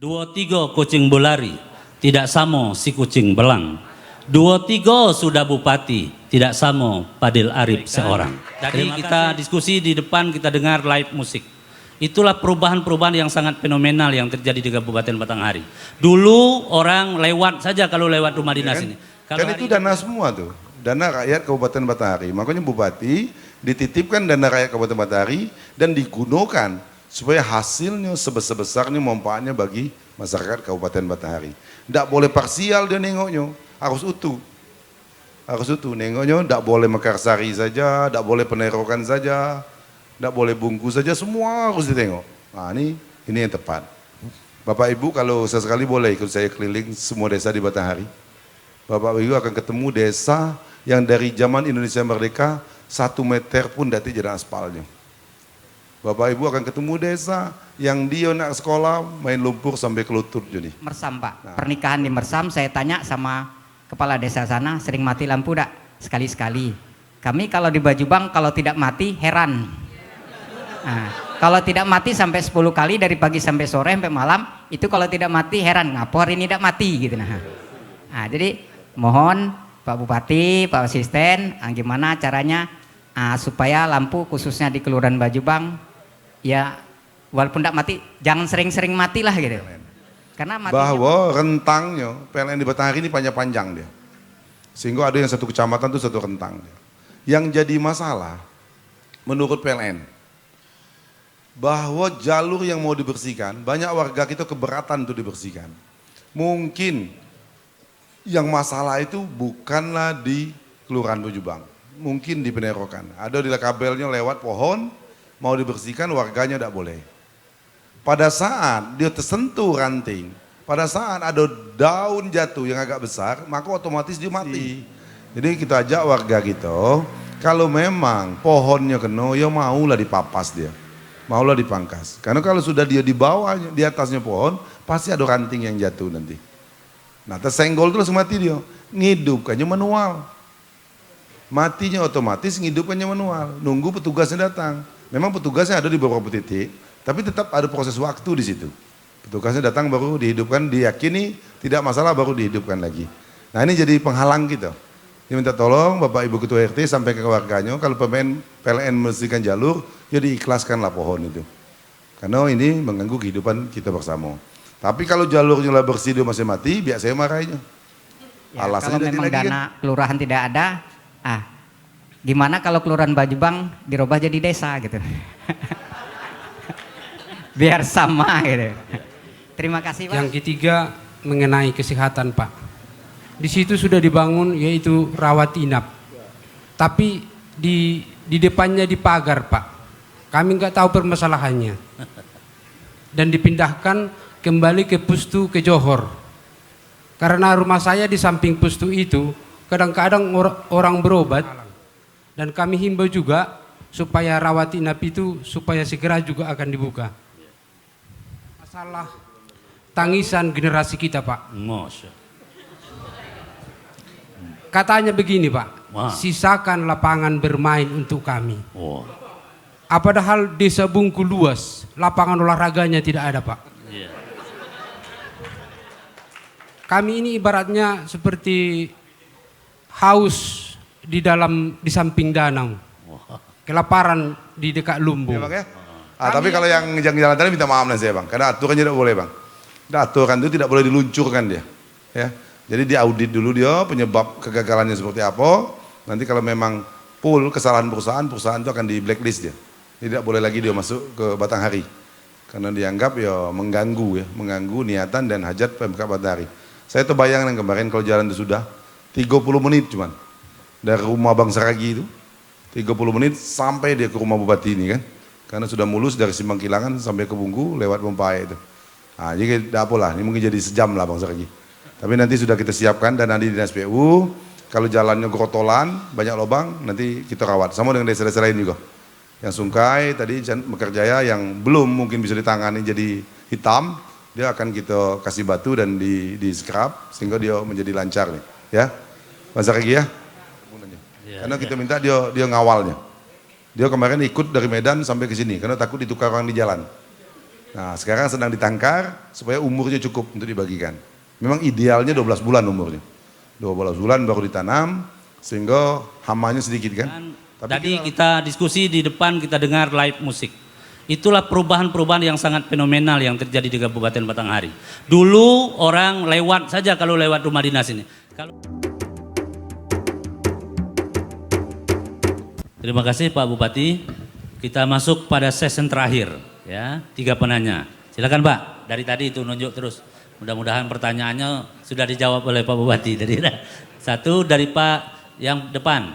2-3 kucing berlari, tidak sama si kucing belang. 2-3 sudah bupati, tidak sama Padil Arif seorang. Jadi kita diskusi di depan, kita dengar live musik. Itulah perubahan-perubahan yang sangat fenomenal yang terjadi di Kabupaten Batanghari. Dulu orang lewat saja kalau lewat rumah dinas ini. Kan itu dana semua tuh, dana rakyat Kabupaten Batanghari. Makanya bupati dititipkan dana rakyat Kabupaten Batanghari dan digunakan supaya hasilnya sebesar-besarnya manfaatnya bagi masyarakat Kabupaten Batanghari. Tidak boleh parsial dia nengoknya, harus utuh. Harus utuh, nengoknya tidak boleh mekarsari saja, tidak boleh penerokan saja, tidak boleh bungkus saja, semua harus ditengok. Nah ini yang tepat. Bapak Ibu kalau sesekali boleh ikut saya keliling semua desa di Batanghari. Bapak Ibu akan ketemu desa yang dari zaman Indonesia Merdeka 1 meter pun tidak jalan aspalnya. Bapak Ibu akan ketemu desa yang dia nak sekolah main lumpur sampai ke lutut jadi. Mersam Pak, nah. Pernikahan di Mersam saya tanya sama kepala desa sana, sering mati lampu dak? Sekali-sekali. Kami kalau di Bajubang kalau tidak mati heran. Nah, kalau tidak mati sampai 10 kali dari pagi sampai sore sampai malam, itu kalau tidak mati heran, ngapa hari ini tidak mati gitu nah. Nah, jadi mohon Pak Bupati, Pak Asisten, gimana caranya supaya lampu khususnya di Kelurahan Bajubang ya walaupun tidak mati jangan sering-sering mati lah gitu. Karena bahwa rentangnya PLN di Batanghari ini panjang-panjang dia. Sehingga ada yang satu kecamatan itu satu rentang. Yang jadi masalah menurut PLN bahwa jalur yang mau dibersihkan banyak warga kita keberatan untuk dibersihkan. Mungkin yang masalah itu bukanlah di Kelurahan Bajubang, mungkin di Penerokan. Ada di kabelnya lewat pohon mau dibersihkan warganya tidak boleh. Pada saat dia tersentuh ranting, pada saat ada daun jatuh yang agak besar, maka otomatis dia mati. Jadi kita ajak warga gitu, kalau memang pohonnya kena, ya maulah dipapas dia, maulah dipangkas. Karena kalau sudah dia di bawahnya, di atasnya pohon, pasti ada ranting yang jatuh nanti. Nah tersenggol terus mati dia, ngidupkannya manual. Matinya otomatis, ngidupkannya manual, nunggu petugasnya datang. Memang petugasnya ada di beberapa titik, tapi tetap ada proses waktu di situ. Petugasnya datang baru dihidupkan, diyakini tidak masalah baru dihidupkan lagi. Nah ini jadi penghalang kita. Ini minta tolong Bapak Ibu Ketua RT sampai ke warganya, kalau pemain PLN membersihkan jalur, jadi ikhlaskanlah pohon itu. Karena ini mengganggu kehidupan kita bersama. Tapi kalau jalurnya lah bersih dia masih mati, biar saya marahinnya. Ya, alasannya kalau memang dana kelurahan tidak ada, gimana kalau Kelurahan Bajubang dirubah jadi desa gitu. Biar sama gitu. Terima kasih Pak. Yang ketiga mengenai kesehatan Pak. Di situ sudah dibangun yaitu rawat inap. Tapi di depannya dipagar Pak. Kami nggak tahu permasalahannya. Dan dipindahkan kembali ke Pustu ke Johor. Karena rumah saya di samping Pustu itu kadang-kadang orang berobat. Dan kami himbau juga supaya rawat inap itu supaya segera juga akan dibuka. Masalah tangisan generasi kita Pak. Katanya begini Pak, sisakan lapangan bermain untuk kami. Padahal desa Bungku luas, lapangan olahraganya tidak ada Pak. Kami ini ibaratnya seperti haus di samping danau, kelaparan di dekat lumbung. Ya, Bang, ya? Tapi kalau yang jalan tadi minta maaf saya Bang, karena aturannya tidak boleh Bang. Aturan itu tidak boleh diluncurkan dia. Ya, jadi diaudit dulu dia penyebab kegagalannya seperti apa. Nanti kalau memang full kesalahan perusahaan itu akan di blacklist dia. Tidak boleh lagi dia masuk ke Batanghari, karena dianggap ya mengganggu niatan dan hajat Pemkab Batanghari. Saya terbayang kemarin kalau jalan itu sudah 30 menit cuman. Dari rumah Bang Saragi itu 30 menit sampai dia ke rumah Bupati ini kan, karena sudah mulus dari Simpang Kilangan sampai ke Bungku lewat Pompae itu. Nah, jadi tidak apalah, ini mungkin jadi sejam lah Bang Saragi. Tapi nanti sudah kita siapkan dan nanti di Dinas PU kalau jalannya gerotolan banyak lubang nanti kita rawat sama dengan desa-desa lain juga. Yang Sungkai tadi Mekarjaya yang belum mungkin bisa ditangani jadi hitam, dia akan kita kasih batu dan di scrub sehingga dia menjadi lancar nih, ya. Bang Saragi ya. Karena kita minta dia ngawalnya. Dia kemarin ikut dari Medan sampai ke sini karena takut ditukar orang di jalan. Nah sekarang sedang ditangkar supaya umurnya cukup untuk dibagikan. Memang idealnya 12 bulan umurnya. 12 bulan baru ditanam sehingga hamanya sedikit kan. Dan tadi kita diskusi di depan, kita dengar live musik. Itulah perubahan-perubahan yang sangat fenomenal yang terjadi di Kabupaten Batanghari. Dulu orang lewat saja kalau lewat rumah dinas ini. Terima kasih Pak Bupati. Kita masuk pada sesi terakhir ya, 3 penanya. Silakan Pak, dari tadi itu nunjuk terus. Mudah-mudahan pertanyaannya sudah dijawab oleh Pak Bupati. Jadi satu dari Pak yang depan.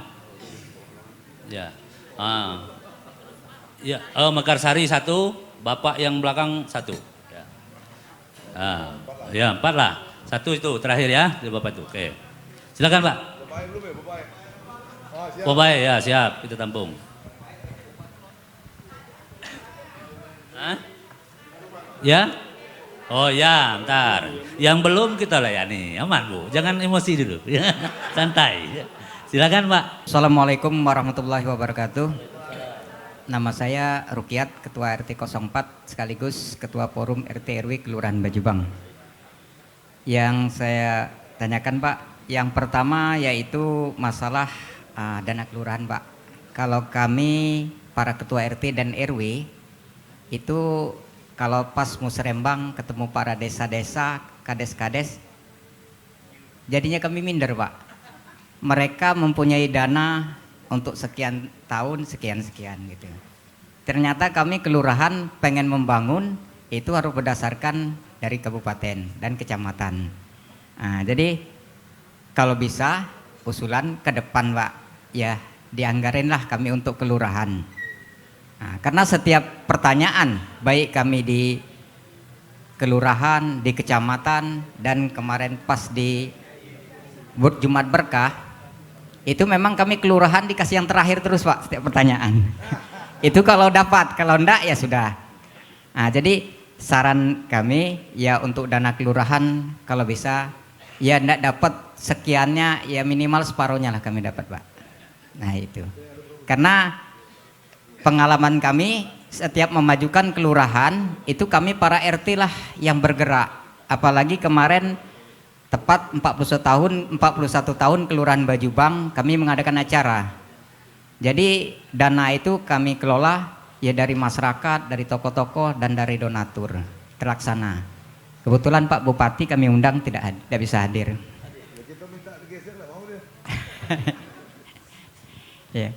Ya. Ya, Mekarsari 1, Bapak yang belakang 1. Ya. Ya 4 lah. 1 itu terakhir ya, dari Bapak itu. Oke. Silakan Pak. Bapak ya siap, kita tampung. Hah? Ya? Oh ya, ntar. Yang belum kita layani, aman Bu. Jangan emosi dulu, santai. Silakan Pak. Assalamualaikum warahmatullahi wabarakatuh. Nama saya Rukiat, Ketua RT 04 sekaligus Ketua Forum RT RW Kelurahan Bajubang. Yang saya tanyakan Pak, yang pertama yaitu masalah dana kelurahan Pak. Kalau kami para Ketua RT dan RW itu kalau pas musrembang ketemu para desa-desa, kades-kades, jadinya kami minder Pak. Mereka mempunyai dana untuk sekian tahun, sekian-sekian gitu. Ternyata kami kelurahan pengen membangun itu harus berdasarkan dari kabupaten dan kecamatan. Nah, jadi kalau bisa usulan ke depan Pak, ya dianggarinlah kami untuk kelurahan. Nah, karena setiap pertanyaan baik kami di kelurahan, di kecamatan dan kemarin pas di Jumat Berkah itu memang kami kelurahan dikasih yang terakhir terus Pak setiap pertanyaan. Itu kalau dapat, kalau enggak ya sudah. Nah, jadi saran kami ya untuk dana kelurahan kalau bisa ya enggak dapat sekiannya ya minimal separuhnya lah kami dapat Pak. Nah itu. Karena pengalaman kami setiap memajukan kelurahan itu kami para RT lah yang bergerak. Apalagi kemarin tepat 41 tahun Kelurahan Bajubang kami mengadakan acara. Jadi dana itu kami kelola ya dari masyarakat, dari tokoh-tokoh dan dari donatur terlaksana. Kebetulan Pak Bupati kami undang tidak bisa hadir. Ya.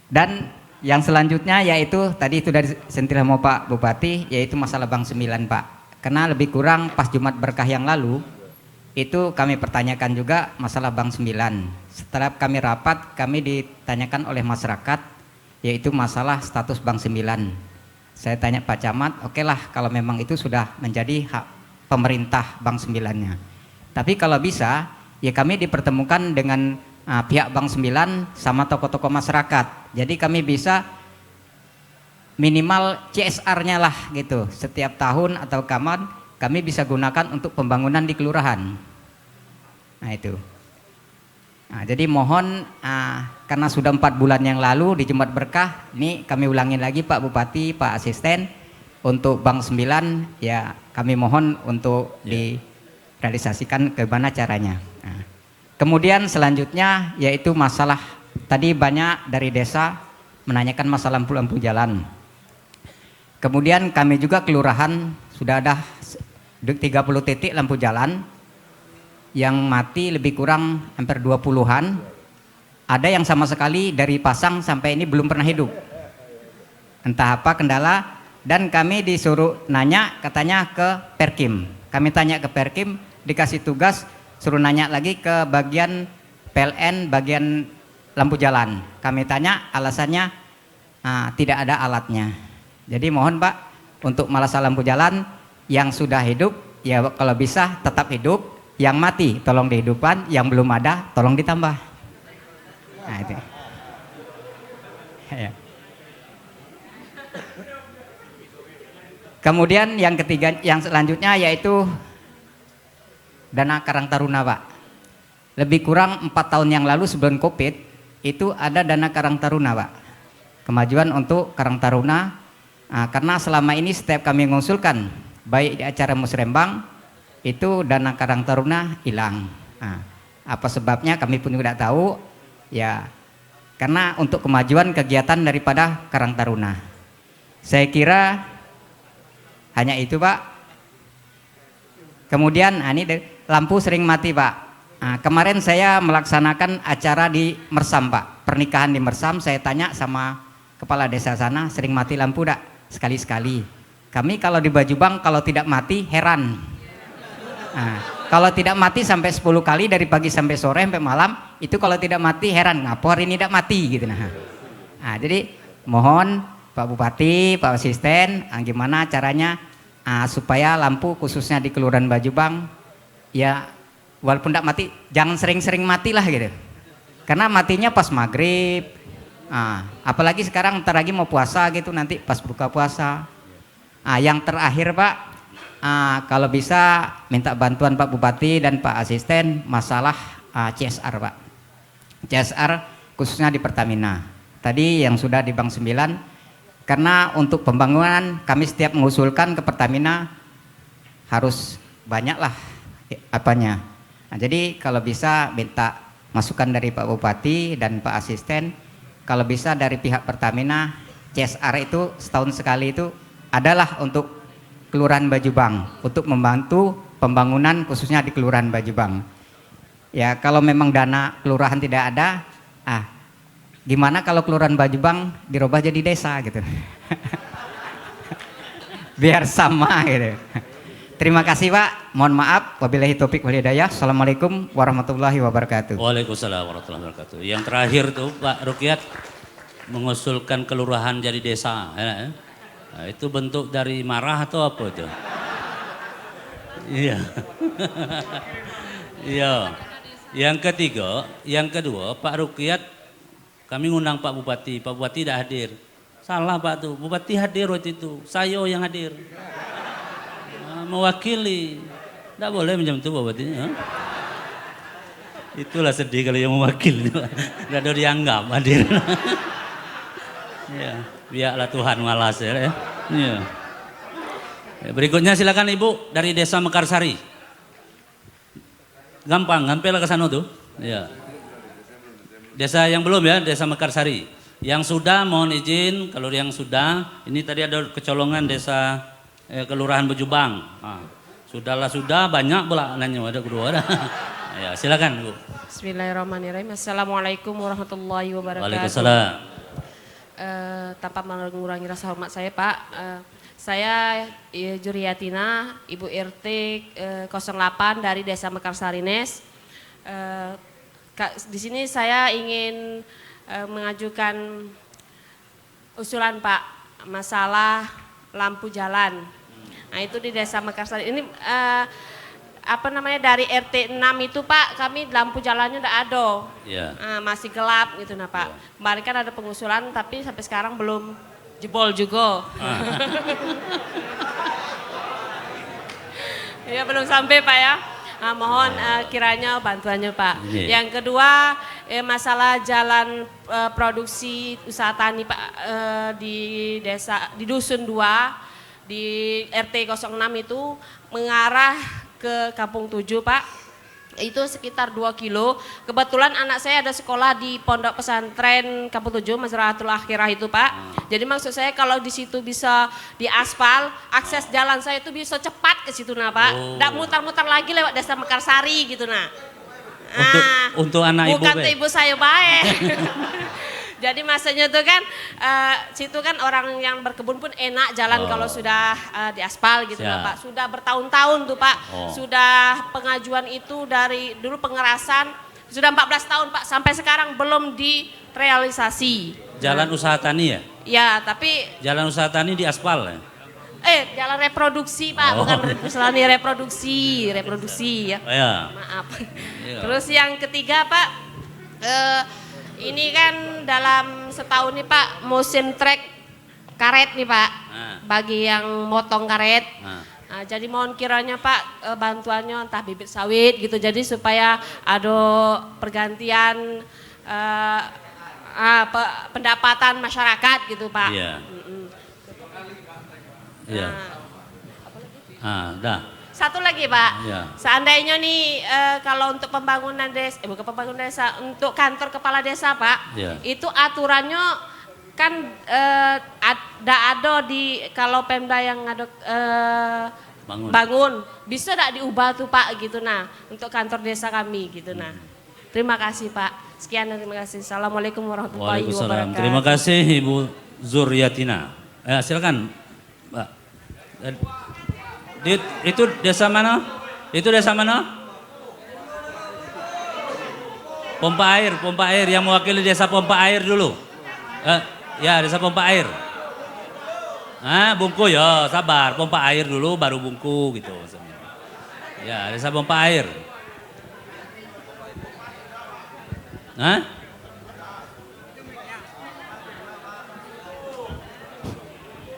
Dan yang selanjutnya yaitu tadi itu dari sentilan mau Pak Bupati yaitu masalah Bank 9 Pak. Karena lebih kurang pas Jumat Berkah yang lalu itu kami pertanyakan juga masalah Bank 9. Setelah kami rapat kami ditanyakan oleh masyarakat yaitu masalah status Bank 9. Saya tanya Pak Camat, oke lah kalau memang itu sudah menjadi hak pemerintah Bank 9-nya. Tapi kalau bisa ya kami dipertemukan dengan pihak Bank 9 sama tokoh-tokoh masyarakat. Jadi kami bisa minimal CSR-nya lah gitu. Setiap tahun atau kapan kami bisa gunakan untuk pembangunan di kelurahan. Nah itu. Nah, jadi mohon karena sudah 4 bulan yang lalu di Jumat Berkah, ini kami ulangin lagi Pak Bupati, Pak Asisten untuk Bank 9 ya kami mohon untuk direalisasikan ke mana caranya. Nah, kemudian selanjutnya yaitu masalah tadi banyak dari desa menanyakan masalah lampu-lampu jalan. Kemudian kami juga kelurahan sudah ada 30 titik lampu jalan yang mati lebih kurang hampir 20-an. Ada yang sama sekali dari pasang sampai ini belum pernah hidup. Entah apa kendala dan kami disuruh nanya katanya ke Perkim. Kami tanya ke Perkim dikasih tugas suruh nanya lagi ke bagian PLN bagian lampu jalan. Kami tanya alasannya tidak ada alatnya. Jadi mohon Pak untuk masalah lampu jalan yang sudah hidup ya kalau bisa tetap hidup, yang mati tolong dihidupkan, yang belum ada tolong ditambah. Nah itu. Ya. Kemudian yang ketiga, yang selanjutnya yaitu dana Karang Taruna Pak. Lebih kurang 4 tahun yang lalu sebelum Covid itu ada dana Karang Taruna Pak. Kemajuan untuk Karang Taruna Karena selama ini setiap kami mengusulkan, baik di acara musrembang, itu dana Karang Taruna hilang. Apa sebabnya kami pun tidak tahu, ya karena untuk kemajuan kegiatan daripada Karang Taruna. Saya kira hanya itu Pak. Kemudian ini lampu sering mati Pak. Kemarin saya melaksanakan acara di Mersam Pak, pernikahan di Mersam. Saya tanya sama kepala desa sana, sering mati lampu enggak? Sekali-sekali. Kami kalau di Bajubang kalau tidak mati heran. Kalau tidak mati sampai 10 kali dari pagi sampai sore sampai malam, itu kalau tidak mati heran, ngapa hari ini tidak mati gitu jadi mohon Pak Bupati, Pak Asisten, gimana caranya supaya lampu khususnya di Kelurahan Bajubang ya walaupun tidak mati jangan sering-sering mati lah gitu. Karena matinya pas maghrib. Apalagi sekarang ntar lagi mau puasa gitu, nanti pas buka puasa. Yang terakhir Pak, kalau bisa minta bantuan Pak Bupati dan Pak Asisten masalah CSR Pak. CSR khususnya di Pertamina. Tadi yang sudah di Bank 9, karena untuk pembangunan kami setiap mengusulkan ke Pertamina harus banyak lah apanya. Jadi kalau bisa minta masukan dari Pak Bupati dan Pak Asisten. Kalau bisa dari pihak Pertamina, CSR itu setahun sekali itu adalah untuk Kelurahan Bajubang, untuk membantu pembangunan khususnya di Kelurahan Bajubang. Ya kalau memang dana kelurahan tidak ada, gimana kalau Kelurahan Bajubang dirubah jadi desa gitu. Biar sama gitu. Terima kasih Pak, mohon maaf, wabillahi taufik wal hidayah. Assalamualaikum warahmatullahi wabarakatuh. Waalaikumsalam warahmatullahi wabarakatuh. Yang terakhir tuh Pak Rukyat mengusulkan kelurahan jadi desa. Itu bentuk dari marah atau apa itu? Iya. Iya. Yang kedua Pak Rukyat, kami ngundang Pak Bupati tidak hadir. Salah Pak tuh, Bupati hadir waktu itu, saya yang hadir. Mewakili, tidak boleh macam itu Bupatinya. Itulah sedih kalau yang mewakili, tidak ada dianggap hadir. Ya, biarlah Tuhan malas ya. Ya. Berikutnya silakan Ibu dari Desa Mekarsari. Gampang, ngampel ke sana tuh. Ya. Desa yang belum ya, Desa Mekarsari. Yang sudah mohon izin, kalau yang sudah, ini tadi ada kecolongan Desa Kelurahan Bajubang. Sudah banyak pula nanya ada kedua ada. Ya, silakan Bu. Bismillahirrahmanirrahim. Assalamualaikum warahmatullahi wabarakatuh. Waalaikumsalam. Tanpa mengurangi rasa hormat saya Pak, saya Juriyatina, Ibu RT 08 dari Desa Mekarsari Nes. Di sini saya ingin mengajukan usulan Pak, masalah lampu jalan. Nah itu di Desa Mekarsari ini dari RT 6 itu Pak, kami lampu jalannya udah ada. Yeah. Masih gelap gitu nah Pak. Yeah. Kemarin kan ada pengusulan tapi sampai sekarang belum jebol juga. Ya belum sampai Pak ya. Mohon kiranya bantuannya Pak. Yeah. Yang kedua masalah jalan produksi usaha tani Pak di desa di Dusun 2 di RT 06 itu mengarah ke Kampung 7 Pak, itu sekitar 2 kilo. Kebetulan anak saya ada sekolah di Pondok Pesantren Kampung 7 Mazraatul Akhirah itu Pak. Jadi maksud saya kalau di situ bisa diaspal, akses jalan saya itu bisa cepat ke situ nah Pak. Nggak mutar-mutar lagi lewat Desa Mekarsari gitu nah. Untuk anak ibu. Bukan ibu saya baik. Jadi maksudnya tuh kan situ kan orang yang berkebun pun enak jalan kalau sudah diaspal gitu nah Pak. Sudah bertahun-tahun tuh Pak. Sudah pengajuan itu dari dulu pengerasan sudah 14 tahun Pak sampai sekarang belum direalisasi. Jalan usaha tani ya? Ya, tapi jalan usaha tani diaspal ya? Jalan reproduksi Pak, bukan reproduksi ya. Maaf. Terus yang ketiga Pak, ini kan dalam setahun nih Pak musim trek karet nih Pak, bagi yang motong karet. Jadi mohon kiranya Pak bantuannya entah bibit sawit gitu, jadi supaya ada pergantian pendapatan masyarakat gitu Pak. Iya. Dah. Satu lagi Pak, Ya. seandainya nih kalau untuk pembangunan desa, bukan pembangunan desa, untuk kantor kepala desa Pak, Ya. itu aturannya kan ada di kalau Pemda yang ada bangun, bisa tidak diubah tuh Pak gitu nah untuk kantor desa kami gitu nah. Terima kasih Pak, sekian dan terima kasih. Assalamualaikum warahmatullahi Waalaikumsalam. wabarakatuh. Terima kasih Ibu Zuriatina. Silakan Mbak. Itu desa mana? Itu desa mana? Pompa air yang mewakili desa pompa air dulu. Ya, desa pompa air. Bungku ya, sabar. Pompa air dulu baru bungku gitu. Ya, desa pompa air.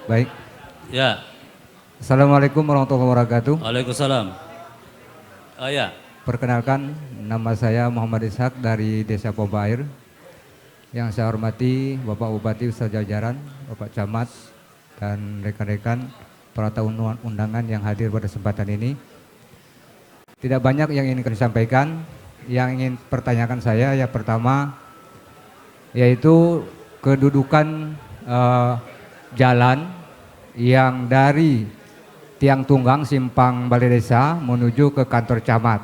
Baik. Ya. Assalamualaikum warahmatullahi wabarakatuh. Waalaikumsalam. Oh ya. Perkenalkan, nama saya Muhammad Ishak dari Desa Pompa Air. Yang saya hormati Bapak Bupati beserta jajaran, Bapak Camat, dan rekan-rekan para tamu undangan yang hadir pada kesempatan ini. Tidak banyak yang ingin kami sampaikan. Yang ingin pertanyakan saya yang pertama yaitu kedudukan jalan yang dari Tiang Tunggang Simpang Balai Desa menuju ke kantor camat.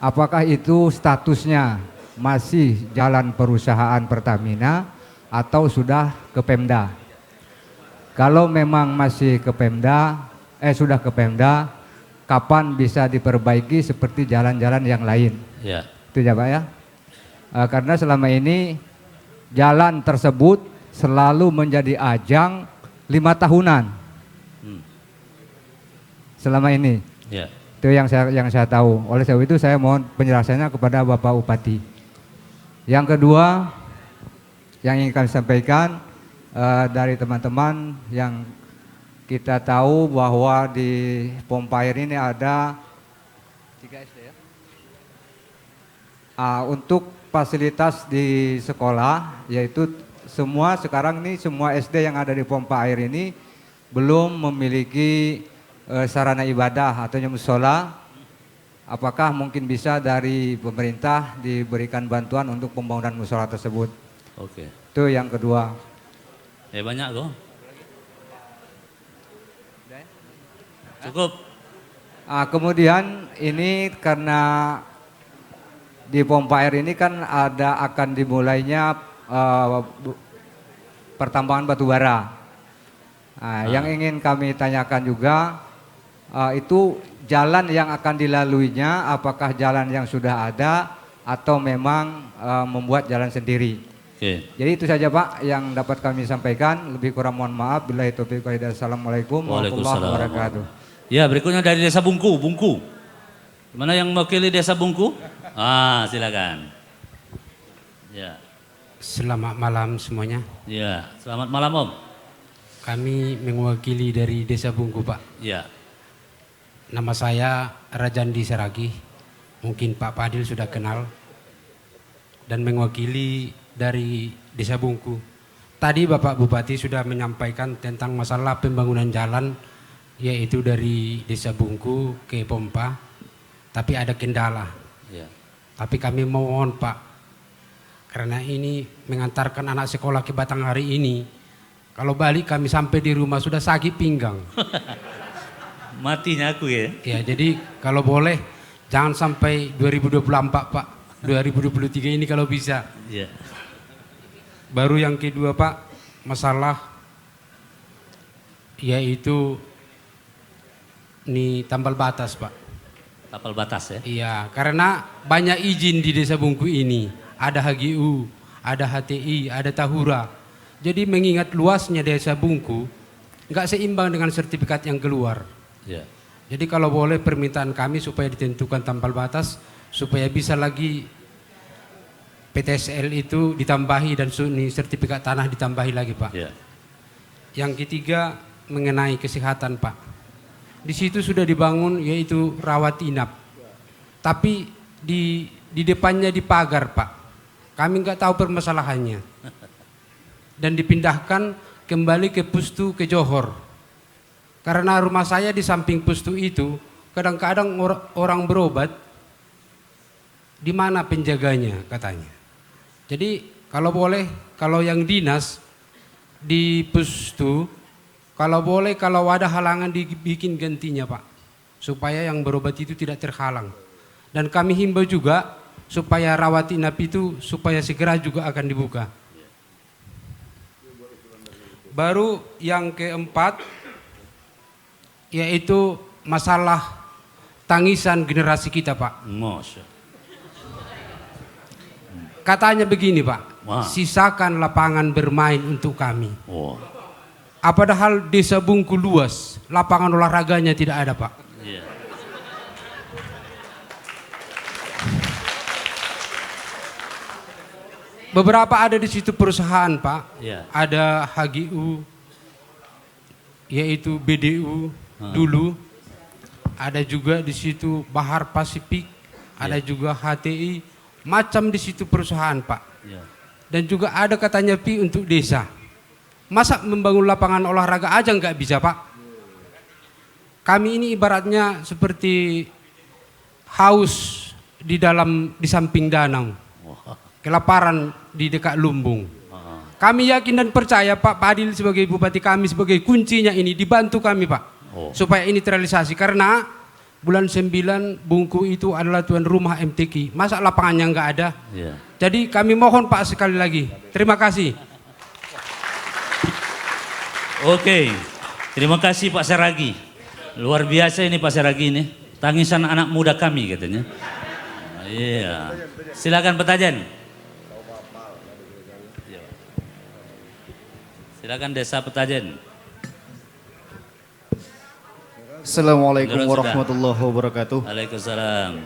Apakah itu statusnya masih jalan perusahaan Pertamina atau sudah ke Pemda? Kalau memang masih ke Pemda, sudah ke Pemda, kapan bisa diperbaiki seperti jalan-jalan yang lain? Ya. Itu ya Pak ya. Karena selama ini jalan tersebut selalu menjadi ajang 5 tahunan. Selama ini. Ya. Itu yang saya tahu. Oleh sebab itu saya mohon penjelasannya kepada Bapak Bupati. Yang kedua yang ingin kami sampaikan dari teman-teman yang kita tahu bahwa di pompa air ini ada 3 SD ya. Untuk fasilitas di sekolah yaitu semua sekarang ini semua SD yang ada di pompa air ini belum memiliki sarana ibadah atau musola. Apakah mungkin bisa dari pemerintah diberikan bantuan untuk pembangunan musola tersebut? Oke. Itu yang kedua. Banyak kok. Cukup. Kemudian ini karena di pompa air ini kan akan dimulainya pertambangan batu bara. Yang ingin kami tanyakan juga itu jalan yang akan dilaluinya apakah jalan yang sudah ada atau memang membuat jalan sendiri. Oke. Jadi itu saja Pak yang dapat kami sampaikan. Lebih kurang mohon maaf. Billahi taufiq wal hidayah. Assalamualaikum warahmatullahi wabarakatuh. Ya, berikutnya dari Desa Bungku. Mana yang mewakili Desa Bungku? Silakan. Ya. Selamat malam semuanya. Ya, selamat malam Om. Kami mewakili dari Desa Bungku Pak. Ya. Nama saya Rajandi Saragi. Mungkin Pak Padil sudah kenal. Dan mewakili dari Desa Bungku. Tadi Bapak Bupati sudah menyampaikan tentang masalah pembangunan jalan yaitu dari Desa Bungku ke Pompa. Tapi ada kendala. Ya. Tapi kami mohon Pak, karena ini mengantarkan anak sekolah ke Batanghari ini, kalau balik kami sampai di rumah sudah sakit pinggang. Matinya aku ya. Ya, jadi kalau boleh jangan sampai 2024 Pak, 2023 ini kalau bisa. Ya. Baru yang kedua Pak, masalah yaitu ini tambal batas Pak. Tapal batas ya. Iya, karena banyak izin di Desa Bungku ini. Ada HGU, ada HTI, ada Tahura. Jadi mengingat luasnya Desa Bungku, nggak seimbang dengan sertifikat yang keluar. Ya. Jadi kalau boleh permintaan kami supaya ditentukan tambal batas, supaya bisa lagi PTSL itu ditambahi dan sertifikat tanah ditambahi lagi Pak. Ya. Yang ketiga mengenai kesehatan Pak. Di situ sudah dibangun yaitu rawat inap. Tapi di depannya dipagar Pak. Kami nggak tahu permasalahannya. Dan dipindahkan kembali ke Pustu ke Johor. Karena rumah saya di samping pustu itu, kadang-kadang orang berobat, di mana penjaganya katanya. Jadi kalau boleh, kalau yang dinas di pustu, kalau boleh kalau ada halangan dibikin gantinya Pak. Supaya yang berobat itu tidak terhalang. Dan kami himbau juga supaya rawat inap itu supaya segera juga akan dibuka. Baru yang keempat, yaitu masalah tangisan generasi kita Pak. Masya. Katanya begini Pak, Wah. sisakan lapangan bermain untuk kami. Oh. Padahal desa Bungku luas, lapangan olahraganya tidak ada Pak. Iya. Beberapa ada di situ perusahaan Pak, Iya. ada HGU, yaitu BDU dulu, ada juga di situ Bahar Pasifik, ada juga HTI, macam di situ perusahaan Pak. Iya. Dan juga ada katanya Pi untuk desa. Masa membangun lapangan olahraga aja nggak bisa Pak? Kami ini ibaratnya seperti haus di samping danau, kelaparan di dekat lumbung. Kami yakin dan percaya Pak Padil sebagai bupati kami sebagai kuncinya ini dibantu kami Pak, supaya ini terrealisasi. Karena bulan 9 Bungku itu adalah tuan rumah MTQ, masa lapangannya nggak ada? Iya. Jadi kami mohon Pak sekali lagi, terima kasih. Oke, terima kasih Pak Saragi. Luar biasa ini Pak Saragi ini. Tangisan anak muda kami katanya. Iya. Silakan Petajen. Silakan Desa Petajen. Assalamualaikum Sudah. warahmatullahi wabarakatuh. Waalaikumsalam.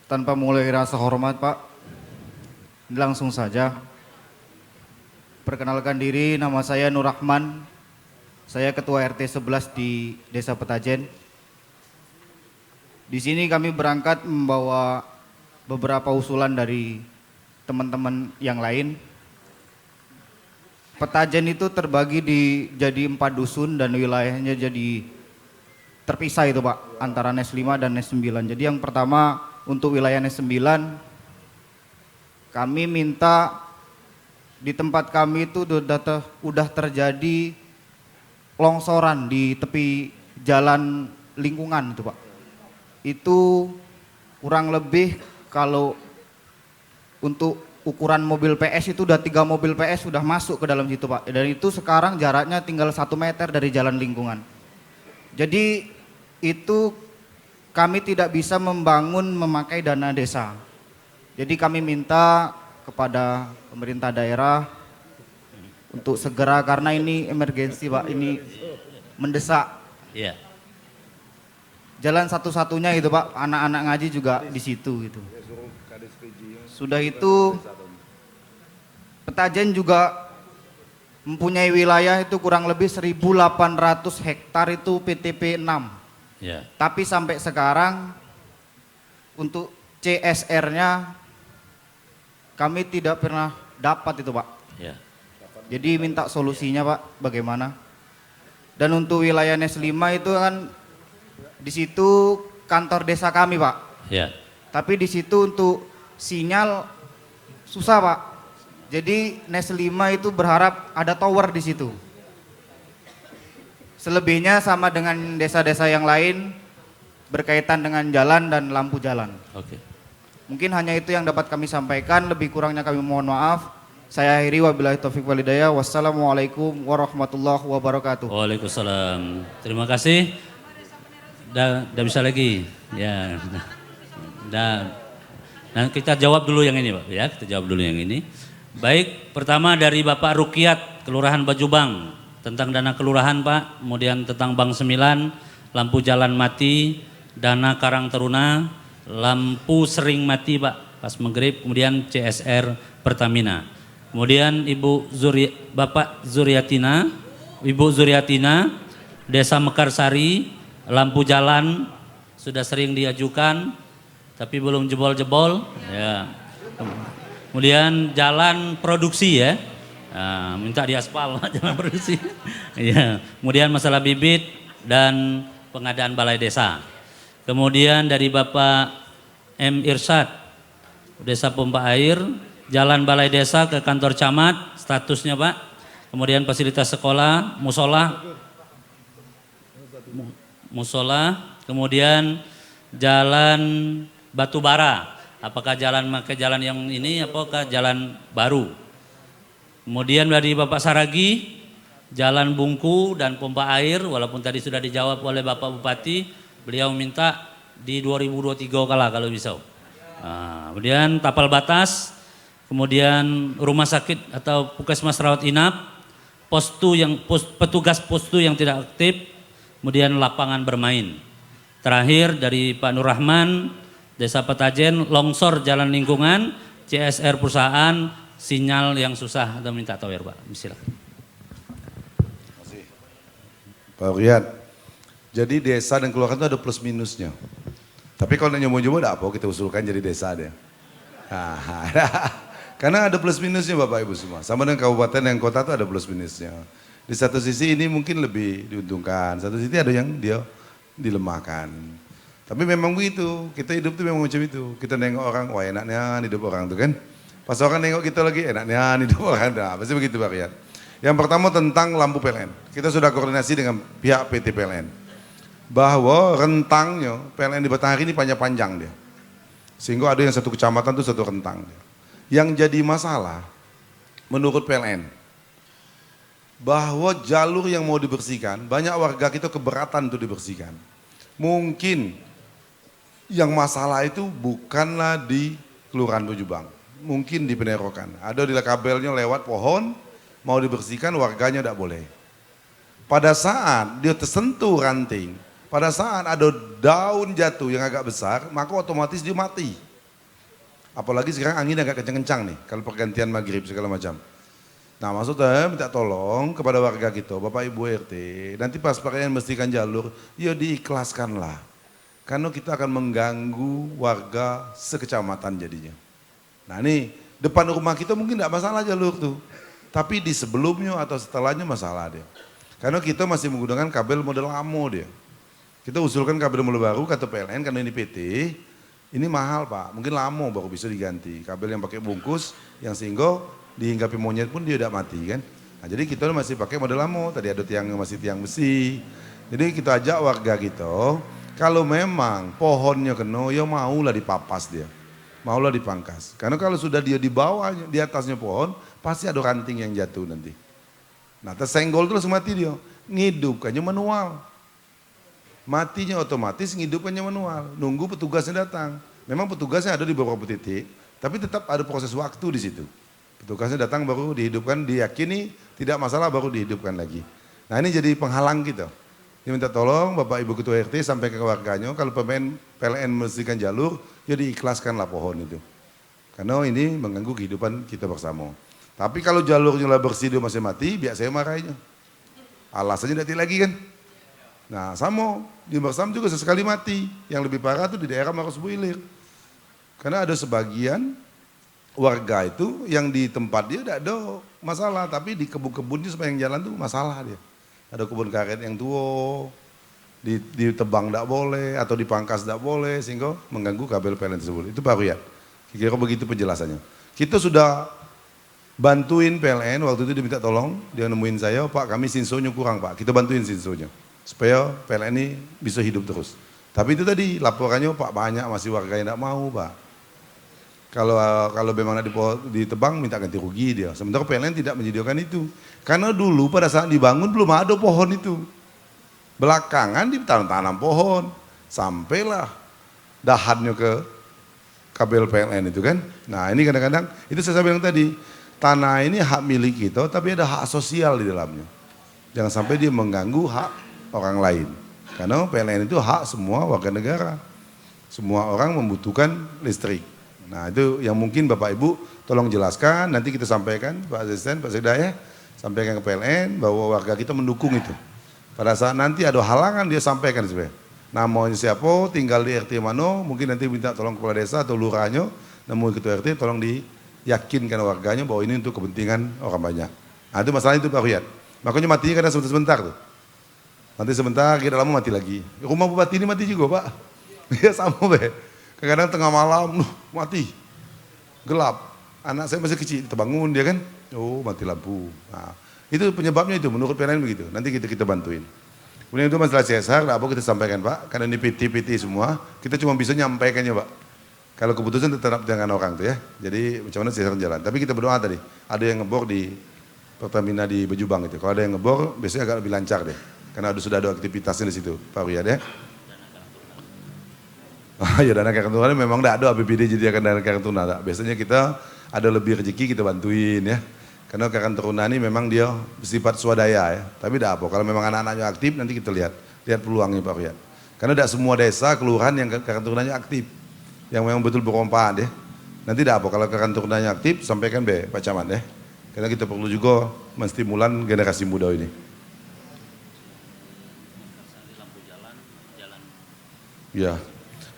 Tanpa mulai rasa hormat Pak, langsung saja. Perkenalkan diri, nama saya Nur Rahman. Saya Ketua RT 11 di Desa Petajen. Di sini kami berangkat membawa beberapa usulan dari teman-teman yang lain. Petajen itu terbagi jadi 4 dusun dan wilayahnya jadi terpisah itu Pak, antara NES 5 dan NES 9. Jadi yang pertama untuk wilayah NES 9, kami minta di tempat kami itu udah terjadi longsoran di tepi jalan lingkungan itu Pak. Itu kurang lebih kalau untuk ukuran mobil PS itu udah 3 mobil PS sudah masuk ke dalam situ Pak. Dan itu sekarang jaraknya tinggal 1 meter dari jalan lingkungan. Jadi itu kami tidak bisa membangun memakai dana desa. Jadi kami minta kepada pemerintah daerah untuk segera, karena ini emergensi Pak, ini mendesak. Iya. Jalan satu-satunya itu Pak, anak-anak ngaji juga di situ gitu. Sudah itu Petajen juga mempunyai wilayah itu kurang lebih 1.800 hektar itu PTP 6. Iya. Tapi sampai sekarang untuk CSR-nya kami tidak pernah dapat itu Pak. Iya. Jadi minta solusinya Pak, bagaimana? Dan untuk wilayah NES 5 itu kan di situ kantor desa kami Pak. Iya. Tapi di situ untuk sinyal susah Pak. Jadi NES 5 itu berharap ada tower di situ. Selebihnya sama dengan desa-desa yang lain berkaitan dengan jalan dan lampu jalan. Oke. Mungkin hanya itu yang dapat kami sampaikan, lebih kurangnya kami mohon maaf. Saya akhiri, wabillahi taufiq walhidayah. Wassalamualaikum warahmatullahi wabarakatuh. Waalaikumsalam. Terima kasih. Dah bisa lagi. Ya. Dan kita jawab dulu yang ini Pak ya, kita jawab dulu yang ini. Baik, pertama dari Bapak Rukiat, Kelurahan Bajubang, tentang dana kelurahan Pak, kemudian tentang Bank 9, lampu jalan mati, dana Karang Taruna, lampu sering mati Pak, pas maghrib, kemudian CSR Pertamina. Kemudian Bapak Zuriatina, Ibu Zuriatina, Desa Mekarsari, lampu jalan sudah sering diajukan, tapi belum jebol-jebol. Ya. Kemudian jalan produksi ya, Minta diaspal jalan produksi. Iya. Kemudian masalah bibit dan pengadaan balai desa. Kemudian dari Bapak M. Irsyad, Desa Pompa Air, jalan balai desa ke kantor camat, statusnya Pak. Kemudian fasilitas sekolah, musola, kemudian jalan Batubara. Apakah jalan yang ini, apakah jalan baru? Kemudian dari Bapak Saragi, jalan Bungku dan pompa air, walaupun tadi sudah dijawab oleh Bapak Bupati, beliau minta di 2023 kalau bisa. Kemudian tapal batas, kemudian rumah sakit atau puskesmas rawat inap, petugas postu yang tidak aktif, kemudian lapangan bermain. Terakhir dari Pak Nur Rahman, Desa Petajen, longsor jalan lingkungan, CSR perusahaan, sinyal yang susah, atau minta tower Pak. Silakan. Pak Riyad, jadi desa dan kelurahan itu ada plus minusnya. Tapi kalau nyoba-nyoba tidak apa, kita usulkan jadi desa deh. Karena ada plus minusnya Bapak Ibu semua. Sama dengan kabupaten dan kota itu ada plus minusnya. Di satu sisi ini mungkin lebih diuntungkan, satu sisi ada yang dia dilemahkan. Tapi memang begitu, kita hidup tuh memang macam itu. Kita nengok orang, wah enaknya hidup orang tuh kan. Pas orang nengok kita lagi, enaknya hidup orang. Nah, pasti begitu Pak Riyad. Yang pertama tentang lampu PLN. Kita sudah koordinasi dengan pihak PT PLN. Bahwa rentangnya PLN di Batanghari ini panjang dia. Sehingga ada yang satu kecamatan itu satu rentang. Yang jadi masalah menurut PLN. Bahwa jalur yang mau dibersihkan, banyak warga kita keberatan untuk dibersihkan. Mungkin yang masalah itu bukanlah di Kelurahan Bojubang. Mungkin di Penerokan. Ada di kabelnya lewat pohon, mau dibersihkan warganya tidak boleh. Pada saat dia tersentuh ranting, pada saat ada daun jatuh yang agak besar, maka otomatis dia mati. Apalagi sekarang angin agak kencang-kencang nih, kalau pergantian maghrib segala macam. Nah maksudnya minta tolong kepada warga kita, Bapak Ibu RT, nanti pas pakaian mestikan jalur, ya diikhlaskanlah. Karena kita akan mengganggu warga sekecamatan jadinya. Nah ini depan rumah kita mungkin tidak masalah jalur tuh. Tapi di sebelumnya atau setelahnya masalah dia. Karena kita masih menggunakan kabel model lama dia. Kita usulkan kabel model baru kata PLN karena ini PT, ini mahal Pak, mungkin lama baru bisa diganti. Kabel yang pakai bungkus, yang sehingga dihinggapi monyet pun dia tidak mati kan. Nah, jadi kita masih pakai model lama, tadi ada tiang masih tiang besi. Jadi kita ajak warga kita, kalau memang pohonnya kena, ya maulah dipapas dia. Maulah dipangkas. Karena kalau sudah dia di bawahnya, di atasnya pohon, pasti ada ranting yang jatuh nanti. Nah tersenggol terus mati dia. Ngidupkannya manual. Matinya otomatis, ngidupkannya manual. Nunggu petugasnya datang. Memang petugasnya ada di beberapa titik, tapi tetap ada proses waktu di situ. Petugasnya datang baru dihidupkan, diyakini tidak masalah baru dihidupkan lagi. Nah ini jadi penghalang kita. Ini minta tolong Bapak Ibu Ketua RT sampai ke warganya, kalau PLN membersihkan jalur, jadi ikhlaskanlah pohon itu. Karena ini mengganggu kehidupan kita bersama. Tapi kalau jalurnya lah bersih dia masih mati, biar saya marahinnya. Alasannya tidak lagi kan. Nah sama, di Mersam juga sesekali mati. Yang lebih parah itu di daerah Marosbuilir. Karena ada sebagian warga itu yang di tempat dia tidak ada masalah, tapi di kebun-kebunnya sepanjang jalan tuh masalah dia. Ada kebun karet yang tua, ditebang tidak boleh atau dipangkas tidak boleh sehingga mengganggu kabel PLN tersebut. Itu Pak Riyad. Kira-kira begitu penjelasannya. Kita sudah bantuin PLN waktu itu diminta tolong, dia nemuin saya, Pak kami sinsonya kurang Pak, kita bantuin sinsonya supaya PLN ini bisa hidup terus. Tapi itu tadi laporannya Pak banyak masih warga yang tidak mau Pak. Kalau memang ditebang minta ganti rugi dia. Sementara PLN tidak menyediakan itu. Karena dulu pada saat dibangun belum ada pohon itu. Belakangan ditanam pohon. Sampailah dahannya ke kabel PLN itu kan. Nah ini kadang-kadang, itu saya bilang tadi, tanah ini hak milik kita tapi ada hak sosial di dalamnya. Jangan sampai dia mengganggu hak orang lain. Karena PLN itu hak semua warga negara. Semua orang membutuhkan listrik. Nah itu yang mungkin Bapak Ibu tolong jelaskan, nanti kita sampaikan Pak Asisten, Pak Sekda ya, sampaikan ke PLN bahwa warga kita mendukung itu. Pada saat nanti ada halangan dia sampaikan sebenarnya. Namanya siapa, tinggal di RT mana, mungkin nanti minta tolong kepala desa atau lurahnya, namun ketua RT tolong yakinkan warganya bahwa ini untuk kepentingan orang banyak. Nah itu masalah itu Pak Riyad. Makanya matinya kadang sebentar-sebentar tuh. Nanti sebentar, kita lama mati lagi. Rumah bupati ini mati juga Pak. Iya sama be. Kadang tengah malam, mati. Gelap. Anak saya masih kecil, terbangun dia kan. Oh mati lampu. Nah, itu penyebabnya itu menurut PLN begitu. Nanti kita bantuin. Kemudian itu masalah CSR, apa kita sampaikan Pak. Karena ini PT semua, kita cuma bisa nyampaikannya Pak. Kalau keputusan tetap dengan orang tuh ya. Jadi macam mana CSR jalan. Tapi kita berdoa tadi. Ada yang ngebor di Pertamina di Bejubang itu. Kalau ada yang ngebor, biasanya agak lebih lancar deh. Karena sudah ada aktivitasnya di situ, Pak Riyad ya. Ya dana Karang Taruna memang tidak ada APBD jadi akan dana Karang Taruna. Biasanya kita ada lebih rezeki kita bantuin ya. Karena Karang Taruna ini memang dia bersifat swadaya ya. Tapi tidak apa, kalau memang anak-anaknya aktif nanti kita lihat peluangnya Pak Riyad. Karena tidak semua desa, kelurahan yang Karang Tarunanya aktif. Yang memang betul bermanfaat ya. Nanti tidak apa, kalau Karang Tarunanya aktif sampaikan Pak Camat ya. Karena kita perlu juga menstimulan generasi muda ini. Ya,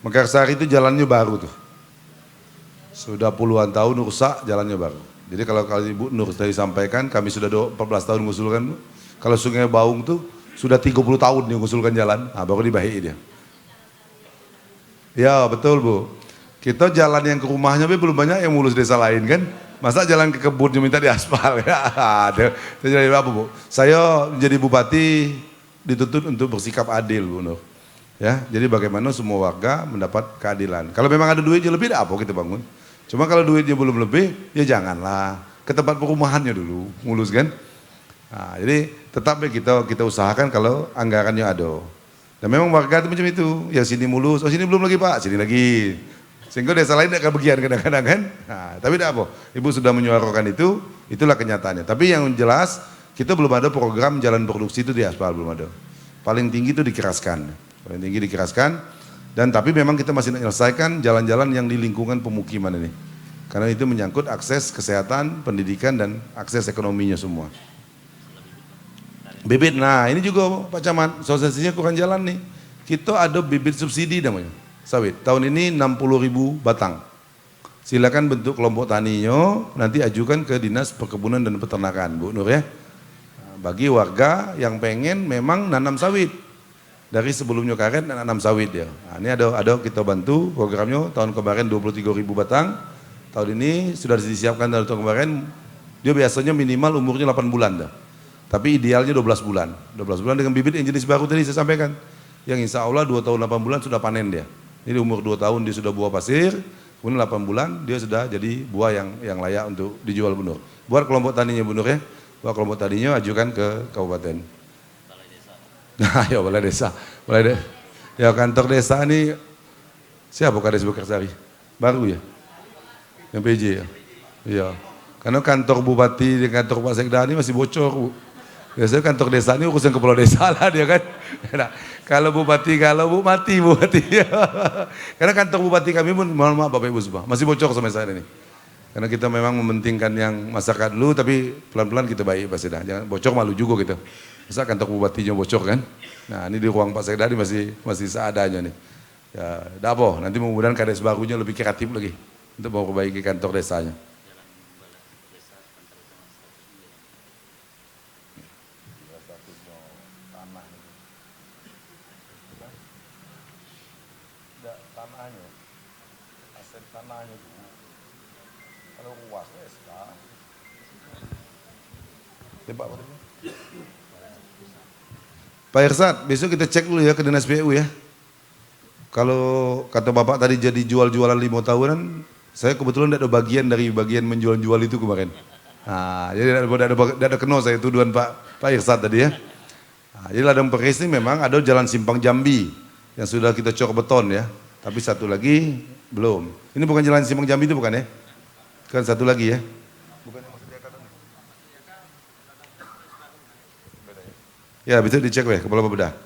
Mekarsari itu jalannya baru tuh. Sudah puluhan tahun rusak jalannya baru. Jadi kalau Ibu Nur tadi sampaikan, kami sudah 14 tahun mengusulkan. Kalau Sungai Baung tuh sudah 30 tahun nih mengusulkan jalan, nah baru dibaiki dia. Ya betul Bu. Kita jalan yang ke rumahnya belum banyak yang mulus desa lain kan. Masa jalan ke kebunnya minta diaspal ya. Ada. Jadi apa Bu? Saya menjadi bupati dituntut untuk bersikap adil Bu Nur. Ya, jadi bagaimana semua warga mendapat keadilan. Kalau memang ada duitnya lebih, apa kita bangun. Cuma kalau duitnya belum lebih, ya janganlah. Ke tempat perumahannya dulu, mulus kan. Nah, jadi tetap kita usahakan kalau anggarannya ada. Dan memang warga itu macam itu. Ya sini mulus, oh sini belum lagi Pak, sini lagi. Sehingga desa lain tidak kebagian kadang-kadang kan. Nah, tapi tidak apa, Ibu sudah menyuarakan itu, itulah kenyataannya. Tapi yang jelas, kita belum ada program jalan produksi itu di aspal, belum ada. Paling tinggi itu dikeraskan. Paling tinggi dikeraskan, dan tapi memang kita masih menyelesaikan jalan-jalan yang di lingkungan pemukiman ini. Karena itu menyangkut akses kesehatan, pendidikan, dan akses ekonominya semua. Bibit, nah ini juga Pak Camat, sosialisasinya kurang jalan nih. Kita ada bibit subsidi namanya, sawit. Tahun ini 60.000 batang. Silakan bentuk kelompok taninya, nanti ajukan ke Dinas Perkebunan dan Peternakan, Bu Nur ya. Bagi warga yang pengen memang nanam sawit. Dari sebelumnya karet nanam sawit ya. Nah, ini ada kita bantu programnya tahun kemarin 23.000 batang. Tahun ini sudah disiapkan dari tahun kemarin. Dia biasanya minimal umurnya 8 bulan dah. Tapi idealnya 12 bulan. 12 bulan dengan bibit yang jenis baru tadi saya sampaikan. Yang insya Allah 2 tahun 8 bulan sudah panen dia. Jadi umur 2 tahun dia sudah buah pasir. Kemudian 8 bulan dia sudah jadi buah yang layak untuk dijual Bu Nur. Buat kelompok taninya Bu Nur ya. Buat kelompok taninya ajukan ke kabupaten. Nah, ya balai desa, ya kantor desa ini siapa Kades Mekarsari? Baru ya, yang PJ ya. Iya, karena kantor bupati dan kantor Pak Sekda ini masih bocor Bu. Biasanya kantor desa ini urusan kepala desa lah dia kan. Nah, kalau bupati Bu mati. Karena kantor bupati kami pun mohon maaf Bapak Ibu semua masih bocor sampai saat ini. Karena kita memang mementingkan yang masyarakat dulu, tapi pelan-pelan kita baik Pak Sekda. Jangan bocor malu juga kita. Masa kantor bupatinya bocor kan? Nah ini di ruang Pak Sekda masih seadanya nih. Ya, dapo nanti mudah-mudahan kades barunya lebih kreatif lagi untuk memperbaiki kantor desanya. Tanahnya, aset tanahnya kalau luasnya sekarang. Tebak apa tadi? Pak Irsad, besok kita cek dulu ya ke Dinas PU ya. Kalau kata Bapak tadi jadi jual-jualan 5 tahunan, saya kebetulan tidak ada bagian dari bagian menjual-jual itu kemarin. Nah, jadi tidak ada kena saya tuduhan Pak Irsad tadi ya. Nah, jadi ladang Perkis ini memang ada jalan simpang Jambi yang sudah kita cor beton ya. Tapi satu lagi belum. Ini bukan jalan simpang Jambi itu bukan ya? Kan satu lagi ya. Ya bisa dicek weh kepala Bapeda.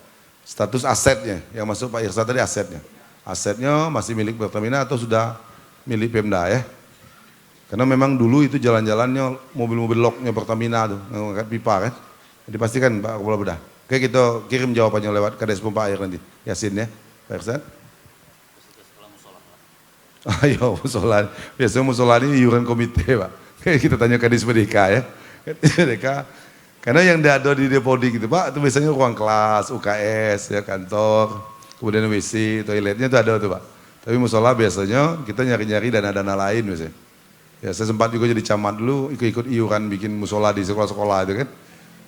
Status asetnya yang masuk Pak Irsad tadi asetnya. Asetnya masih milik Pertamina atau sudah milik Pemda ya. Karena memang dulu itu jalan-jalannya mobil-mobil loknya Pertamina tuh ngangkat pipa kan. Jadi pastikan Pak Kepala Bapeda. Oke kita kirim jawabannya lewat Kades Pompa Air nanti. Yasin ya Pak Irsad. Ayo musola. Biasanya musola ini iuran komite Pak. Kita tanya Kadis Merdeka ya. Kadis Merdeka. Karena yang ada di Depodi gitu Pak, itu biasanya ruang kelas, UKS, ya kantor, kemudian WC, toiletnya itu ada tuh Pak. Tapi musola biasanya kita nyari-nyari dana-dana lain biasanya. Ya saya sempat juga jadi camat dulu, ikut-ikut iuran bikin musola di sekolah-sekolah itu kan.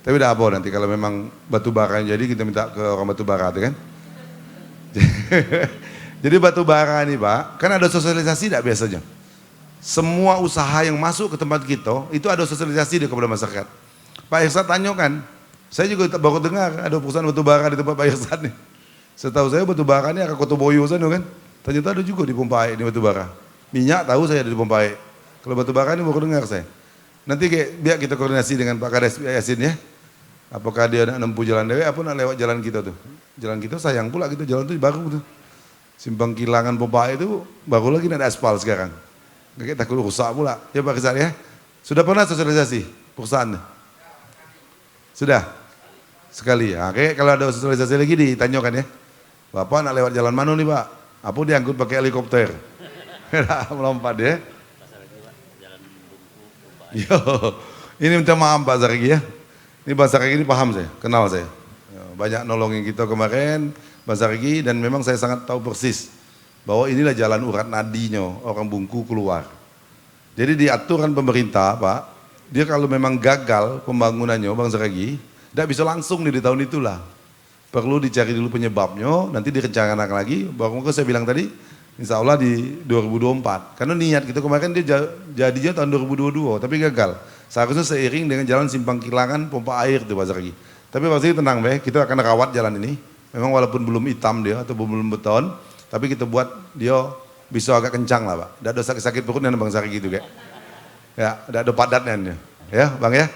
Tapi udah apa nanti kalau memang batu bara yang jadi kita minta ke orang batu bara itu kan. Jadi batu bara nih Pak, kan ada sosialisasi tidak biasanya? Semua usaha yang masuk ke tempat kita, itu ada sosialisasi dia kepada masyarakat. Pak Irsad tanya kan, saya juga baru dengar ada perusahaan batu bara di tempat Pak Irsad nih. Setahu saya batu bara ini agak Kotoboyo sana kan, ternyata ada juga di Pompai di batu bara. Minyak tahu saya ada di Pompai, kalau batu bara ini baru dengar saya. Nanti biar kita koordinasi dengan Pak Kades Yasin ya. Apakah dia nak nempuh jalan dewe, apa nak lewat jalan kita tuh. Jalan kita sayang pula gitu, jalan itu baru tuh. Simpang Kilangan Pompai itu baru lagi ada aspal sekarang. Kita takut rusak pula. Ya Pak Rizal ya. Sudah pernah sosialisasi perusahaan? Sudah? Sekali. Ya. Oke, kalau ada sosialisasi lagi ditanyakan ya. Bapak nak lewat jalan mana nih Pak? Apa diangkut pakai helikopter? Melompat ya. Yo, ini minta maaf Pak Zargi ya. Ini Pak Zargi ini paham saya, kenal saya. Banyak nolongin kita kemarin, Pak Zargi, dan memang saya sangat tahu persis bahwa inilah jalan urat nadinya orang Bungku keluar. Jadi di aturan pemerintah Pak, dia kalau memang gagal pembangunannya Bang Zargi, tidak bisa langsung di tahun itulah. Perlu dicari dulu penyebabnya, nanti direncanakan lagi, baru saya bilang tadi, insya Allah di 2024. Karena niat kita kemarin dia jadinya tahun 2022, tapi gagal. Seharusnya seiring dengan jalan Simpang Kilangan pompa air itu Pak Zargi. Tapi Pak Zargi tenang kita akan rawat jalan ini. Memang walaupun belum hitam dia atau belum beton, tapi kita buat dia bisa agak kencang lah Pak. Tidak ada sakit-sakit perut dengan Bang Zargi gitu kayak. Ya, tidak ada padatnya. Ya Bang ya.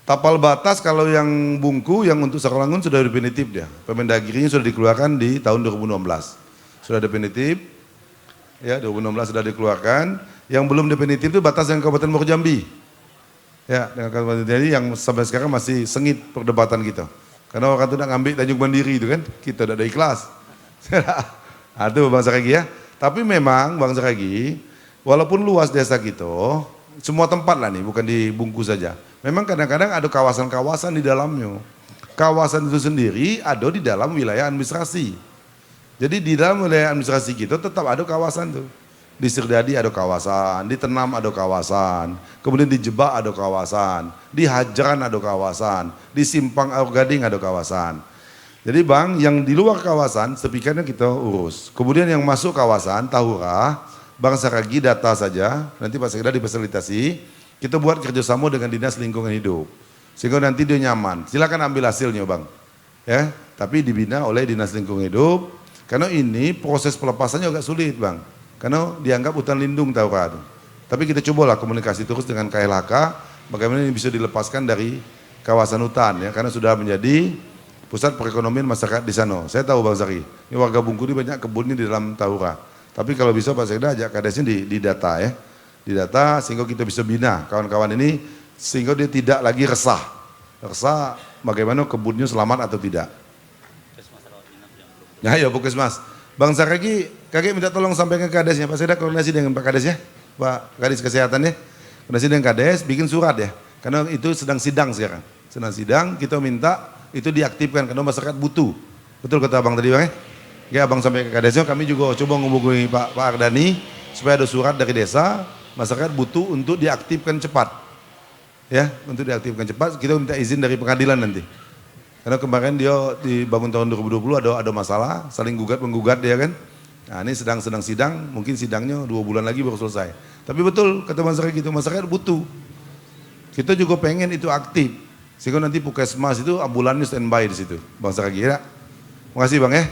Tapal batas kalau yang Bungku, yang untuk Sarolangun sudah definitif dia. Permendagrinya sudah dikeluarkan di tahun 2016. Sudah definitif. Ya, 2016 sudah dikeluarkan. Yang belum definitif itu batas yang Kabupaten Muaro Jambi. Ya, dengan Kabupaten Jambi yang sampai sekarang masih sengit perdebatan kita. Karena orang itu nak ngambil Tanjung Mandiri itu kan, kita tidak ada ikhlas. Itu Bang Zargi ya. Tapi memang Bang Zargi, walaupun luas desa kita, semua tempat lah nih, bukan di Bungku saja. Memang kadang-kadang ada kawasan-kawasan di dalamnya. Kawasan itu sendiri ada di dalam wilayah administrasi. Jadi di dalam wilayah administrasi kita tetap ada kawasan tuh. Di Sirdadi ada kawasan, di Tenam ada kawasan, kemudian di Jebak ada kawasan, di Hajaran ada kawasan, di Simpang Aur Gading ada kawasan. Jadi Bang, yang di luar kawasan sepikannya kita urus. Kemudian yang masuk kawasan, Tahura, Bang Saragi data saja, nanti Pak Sekda difasilitasi, kita buat kerjasama dengan Dinas Lingkungan Hidup. Sehingga nanti dia nyaman, silakan ambil hasilnya Bang. Ya, tapi dibina oleh Dinas Lingkungan Hidup, karena ini proses pelepasannya agak sulit Bang. Karena dianggap hutan lindung Tahura. Tapi kita cobalah komunikasi terus dengan KLHK, bagaimana ini bisa dilepaskan dari kawasan hutan ya, karena sudah menjadi pusat perekonomian masyarakat di sana. Saya tahu Bang Zaki, ini warga Bungku ini banyak kebun di dalam Tahura. Tapi kalau bisa Pak Sekda ajak kadesnya di data ya, di data sehingga kita bisa bina kawan-kawan ini sehingga dia tidak lagi resah bagaimana kebunnya selamat atau tidak. Ya, Puskesmas. Bang Saragi, kakek minta tolong sampaikan ke Kadesnya, Pak Sekda koordinasi dengan Pak Kades ya, Pak Kadis Kesehatan ya, koordinasi dengan Kades, bikin surat ya, karena itu sedang sidang sekarang, sedang sidang, kita minta itu diaktifkan karena masyarakat butuh, betul kata Abang tadi Bang ya, ya Abang sampai ke Kadesnya, kami juga coba menghubungi Pak Ardani, supaya ada surat dari desa, masyarakat butuh untuk diaktifkan cepat, ya, untuk diaktifkan cepat, kita minta izin dari pengadilan nanti. Karena kemarin dia dibangun tahun 2020 ada masalah, saling gugat-menggugat dia kan. Nah ini sedang sidang, mungkin sidangnya 2 bulan lagi baru selesai. Tapi betul kata masyarakat gitu, masyarakat butuh. Kita juga pengen itu aktif. Sehingga nanti Puskesmas itu ambulannya standby di situ. Bang Saragi ya. Makasih Bang ya.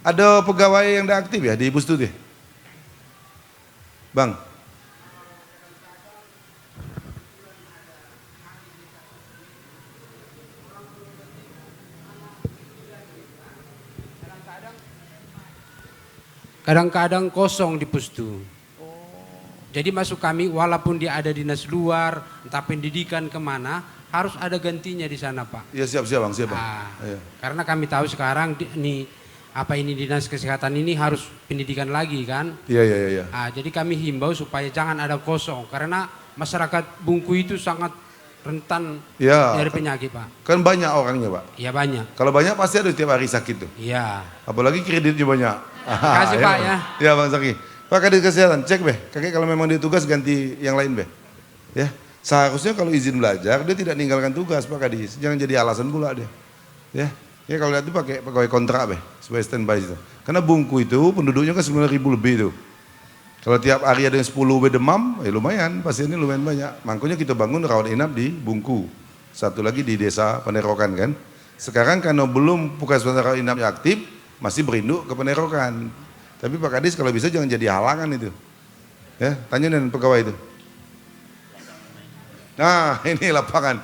Ada pegawai yang tidak aktif ya di Pustu deh. Bang. Kadang-kadang kosong di Pustu. Jadi masuk kami walaupun dia ada dinas luar, entah pendidikan kemana, harus ada gantinya di sana Pak. Iya siap Bang, siap Bang. Karena kami tahu sekarang apa ini dinas kesehatan ini harus pendidikan lagi kan. Iya. Jadi kami himbau supaya jangan ada kosong karena masyarakat Bungku itu sangat rentan dari penyakit Pak. Kan banyak orangnya Pak. Iya banyak. Kalau banyak pasti ada tiap hari sakit tuh. Iya. Apalagi kreditnya banyak. Kasih Pak ya. Iya Bang Zaki. Pak Kadis Kesehatan, cek Beh. Kakek kalau memang dia tugas ganti yang lain Beh. Ya. Seharusnya kalau izin belajar dia tidak ninggalkan tugas Pak Kadis. Jangan jadi alasan pula dia. Ya. Ya kalau lihat itu pakai pegawai kontrak Beh. Supaya standby itu. Karena Bungku itu penduduknya kan 9.000 lebih tuh. Kalau tiap hari ada yang 10 demam, ya lumayan, pasiennya lumayan banyak. Makanya kita bangun rawat inap di Bungku. Satu lagi di desa Panerokan kan. Sekarang karena belum puskesmas rawat inap aktif, masih berinduk ke Panerokan. Tapi Pak Kadis kalau bisa jangan jadi halangan itu. Ya, tanya dengan pegawai itu. Nah, ini lapangan.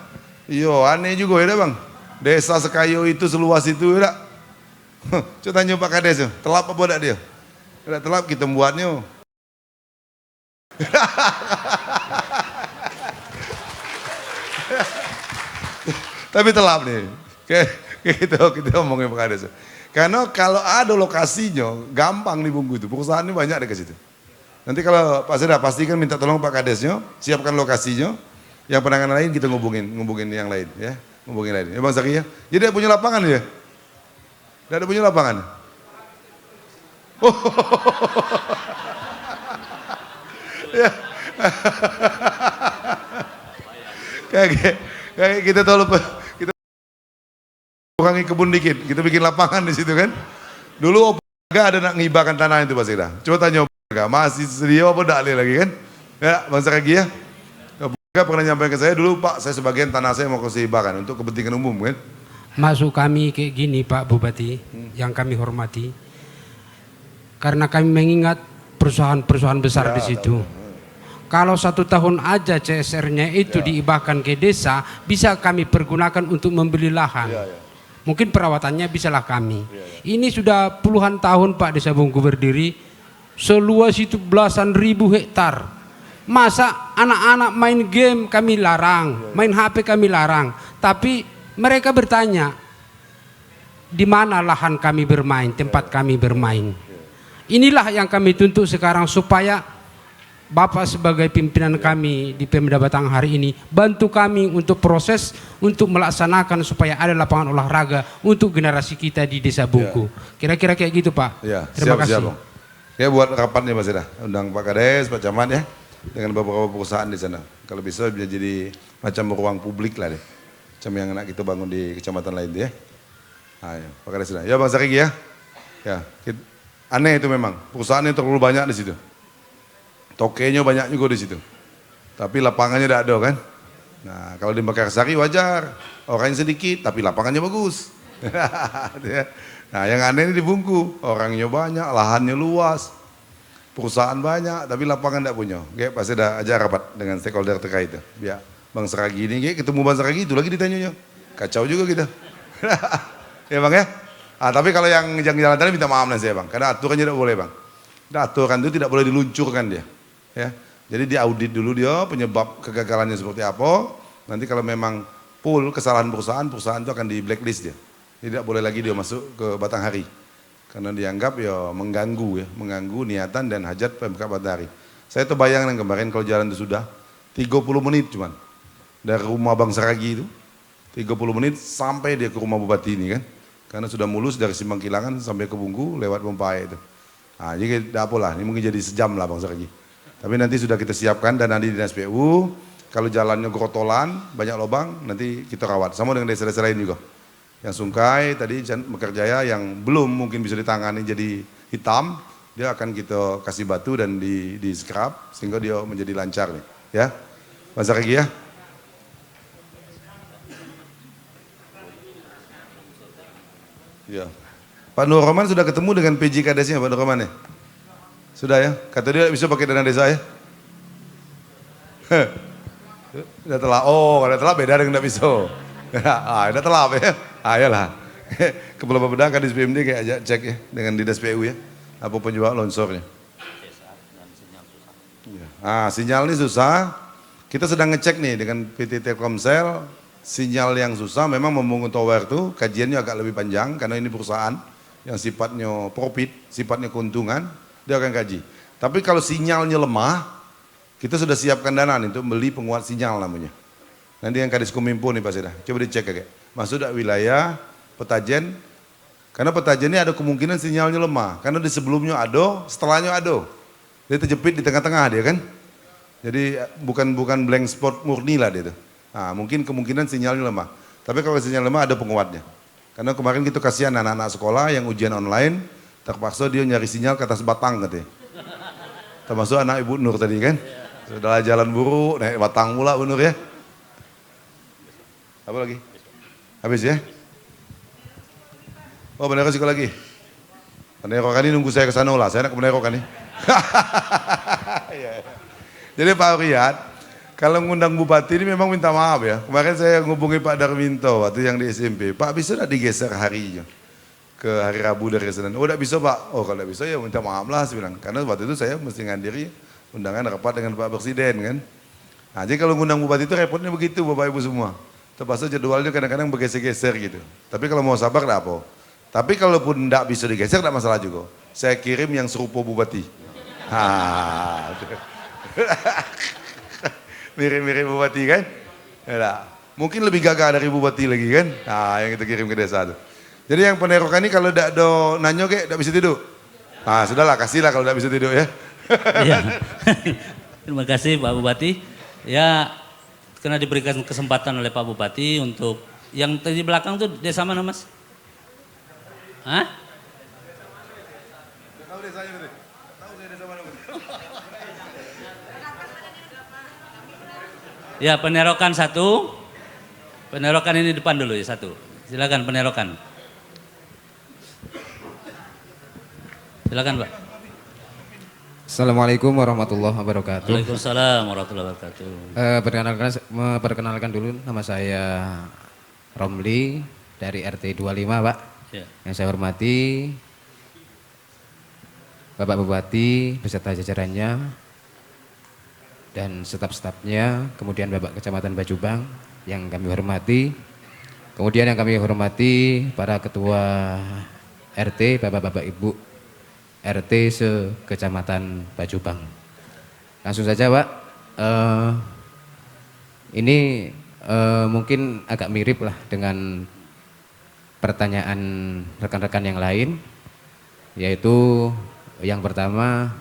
Yo, aneh juga ya Bang. Desa Sekayo itu seluas itu ya. Coba tanya Pak Kadis, telap apa enggak dia? Tidak telap kita buatnya. Tapi telap nih. Kita ngomongin Pak Kadis. Karena kalau ada lokasinya, gampang nih Bungku itu. Perusahaannya banyak deh ke situ. Nanti kalau Pak Seda pastikan minta tolong Pak Kadesnya, siapkan lokasinya. Yang penanganan lain kita ngubungin yang lain ya. Ngubungin lain. Ya Bang Zaki ya. Jadi ada punya lapangan ya? Tidak ada punya lapangan. Oh. Ya. Kayak kita tahu kita kurangi kebun dikit, kita bikin lapangan di situ kan. Dulu Opaga ada nak ngibahkan tanah itu Pak Sida. Coba tanya Opaga, masih sedia apa enggak lagi kan? Ya, Bang Sakagi ya. Opaga pernah nyampaikan ke saya dulu Pak, saya sebagian tanah saya mau kasih hibahkan untuk kepentingan umum kan. Masuk kami kayak gini Pak Bupati, yang kami hormati. Karena kami mengingat perusahaan-perusahaan besar di situ. Kalau 1 tahun aja CSR-nya itu diibahkan ke desa, bisa kami pergunakan untuk membeli lahan. Mungkin perawatannya bisalah kami. Ini sudah puluhan tahun Pak Desa Bungku berdiri, seluas itu belasan ribu hektar. Masa anak-anak main game kami larang, main HP kami larang. Tapi mereka bertanya, di mana lahan kami bermain, tempat kami bermain. Inilah yang kami tuntut sekarang supaya Bapak sebagai pimpinan kami di Pemda Batang hari ini bantu kami untuk proses untuk melaksanakan supaya ada lapangan olahraga untuk generasi kita di Desa Bungku. Kira-kira kayak gitu Pak. Ya, Terima kasih. Siap, ya buat rapatnya Mas Ida, undang Pak Kades, Pak Camat ya, dengan beberapa perusahaan di sana. Kalau bisa jadi macam ruang publik lah deh, macam yang anak kita bangun di kecamatan lain deh ya. Nah, ya, Pak Kades sudah. Ya Bang Sakigi ya. Ya, aneh itu memang perusahaan yang terlalu banyak di situ. Tokenya banyak juga di situ. Tapi lapangannya tidak ada kan. Nah kalau di Mekarsari wajar. Orangnya sedikit tapi lapangannya bagus. Nah yang aneh ini di Bungku. Orangnya banyak, lahannya luas. Perusahaan banyak tapi lapangan tidak punya. Kayak pasti ada aja rapat dengan stakeholder terkait itu. Biar Bang Seragi ini kayak ketemu Bang Seragi itu lagi ditanyanya. Kacau juga kita. Ya Bang ya. Tapi kalau yang jalan tadi minta maaf nanti ya Bang. Karena aturannya tidak boleh Bang. Aturan itu tidak boleh diluncurkan dia. Ya, jadi diaudit dulu dia penyebab kegagalannya seperti apa. Nanti kalau memang full kesalahan perusahaan itu akan di blacklist dia. Tidak boleh lagi dia masuk ke Batanghari. Karena dianggap ya mengganggu niatan dan hajat Pemkab Batanghari. Saya terbayang kemarin kalau jalan itu sudah 30 menit cuman. Dari rumah Bang Seragi itu 30 menit sampai dia ke rumah Bupati ini kan. Karena sudah mulus dari Simpang Kilangan sampai ke Bungku lewat Pompae itu. Nah, jadi tidak apalah, ini mungkin jadi sejam lah Bang Seragi. Tapi nanti sudah kita siapkan dan nanti di Dinas PU, kalau jalannya grotolan, banyak lubang, nanti kita rawat. Sama dengan desa-desa lain juga. Yang Sungkai, tadi Mekarjaya yang belum mungkin bisa ditangani jadi hitam, dia akan kita kasih batu dan di scrub, sehingga dia menjadi lancar nih. Ya, Mas Saragi ya. Ya. Pak Nur Roman sudah ketemu dengan PJ Kadesnya Pak Nur Roman ya? Sudah ya? Kata dia bisa pakai dana desa ya? Udah telah, kalau telah beda dengan tidak bisa. Udah telah ya? Ayolah. Kepala Bapeda Kadis PMD kayak ajak cek ya dengan Dinas PU ya. Apa penyebab longsornya? Sinyal ini susah. Kita sedang ngecek nih dengan PT Telkomsel. Sinyal yang susah memang membangun tower itu kajiannya agak lebih panjang karena ini perusahaan yang sifatnya profit, sifatnya keuntungan, dia akan gaji. Tapi kalau sinyalnya lemah, kita sudah siapkan dana nih untuk beli penguat sinyal namanya. Nanti yang Kadis Kominfo nih Pak Seda, coba dicek kakek. Masuk dak wilayah, petajen, karena petajen ini ada kemungkinan sinyalnya lemah. Karena di sebelumnya ada, setelahnya ada. Dia terjepit di tengah-tengah dia kan. Jadi bukan blank spot murni lah dia itu. Nah, mungkin kemungkinan sinyalnya lemah. Tapi kalau sinyal lemah ada penguatnya. Karena kemarin kita kasihan anak-anak sekolah yang ujian online, terpaksa dia nyari sinyal ke atas batang katanya. Termasuk anak Ibu Nur tadi kan. Sudah jalan buruk, naik batang pula Bu Nur ya. Apa lagi? Habis ya? Oh Benerokan lagi. Benerokan ini nunggu saya ke sana lah, saya nak ke Benerokan nih. Jadi Pak Riyad, kalau ngundang bupati ini memang minta maaf ya. Kemarin saya ngubungi Pak Darminto waktu yang di SMP. Pak bisa tidak digeser harinya ke hari Rabu dari Senin? Oh tidak bisa Pak. Oh kalau tidak bisa ya minta maaf lah saya bilang. Karena waktu itu saya mesti ngadiri undangan rapat dengan Pak Presiden kan. Nah jadi kalau ngundang bupati itu repotnya begitu Bapak Ibu semua. Terpaksa jadwalnya kadang-kadang bergeser-geser gitu. Tapi kalau mau sabar tidak apa. Tapi kalaupun tidak bisa digeser tidak masalah juga. Saya kirim yang serupa bupati. Mirip-mirip bupati kan? Ya, mungkin lebih gagah dari bupati lagi kan? Nah, yang kita kirim ke desa tuh. Jadi yang Penerokan ini kalau tidak ada nanyo kayak tidak bisa tidur. Nah, sudahlah kasihlah kalau tidak bisa tidur ya. Iya. Terima kasih Pak Bupati. Ya, karena diberikan kesempatan oleh Pak Bupati untuk yang tadi belakang tuh desa mana Mas? Hah? Tahu desanya gitu. Tahu saya desa mana? Ya, Penerokan satu. Penerokan ini depan dulu ya satu. Silakan Penerokan. Silakan Pak. Assalamualaikum warahmatullahi wabarakatuh. Waalaikumsalam warahmatullahi wabarakatuh. Perkenalkan dulu nama saya Romli dari RT 25 Pak. Ya. Yang saya hormati Bapak Bupati beserta jajarannya dan staf-stafnya, kemudian Bapak Kecamatan Bajubang yang kami hormati, kemudian yang kami hormati para ketua RT, Bapak-Bapak Ibu RT se-Kecamatan Bajubang. Langsung saja Pak, ini mungkin agak mirip lah dengan pertanyaan rekan-rekan yang lain, yaitu yang pertama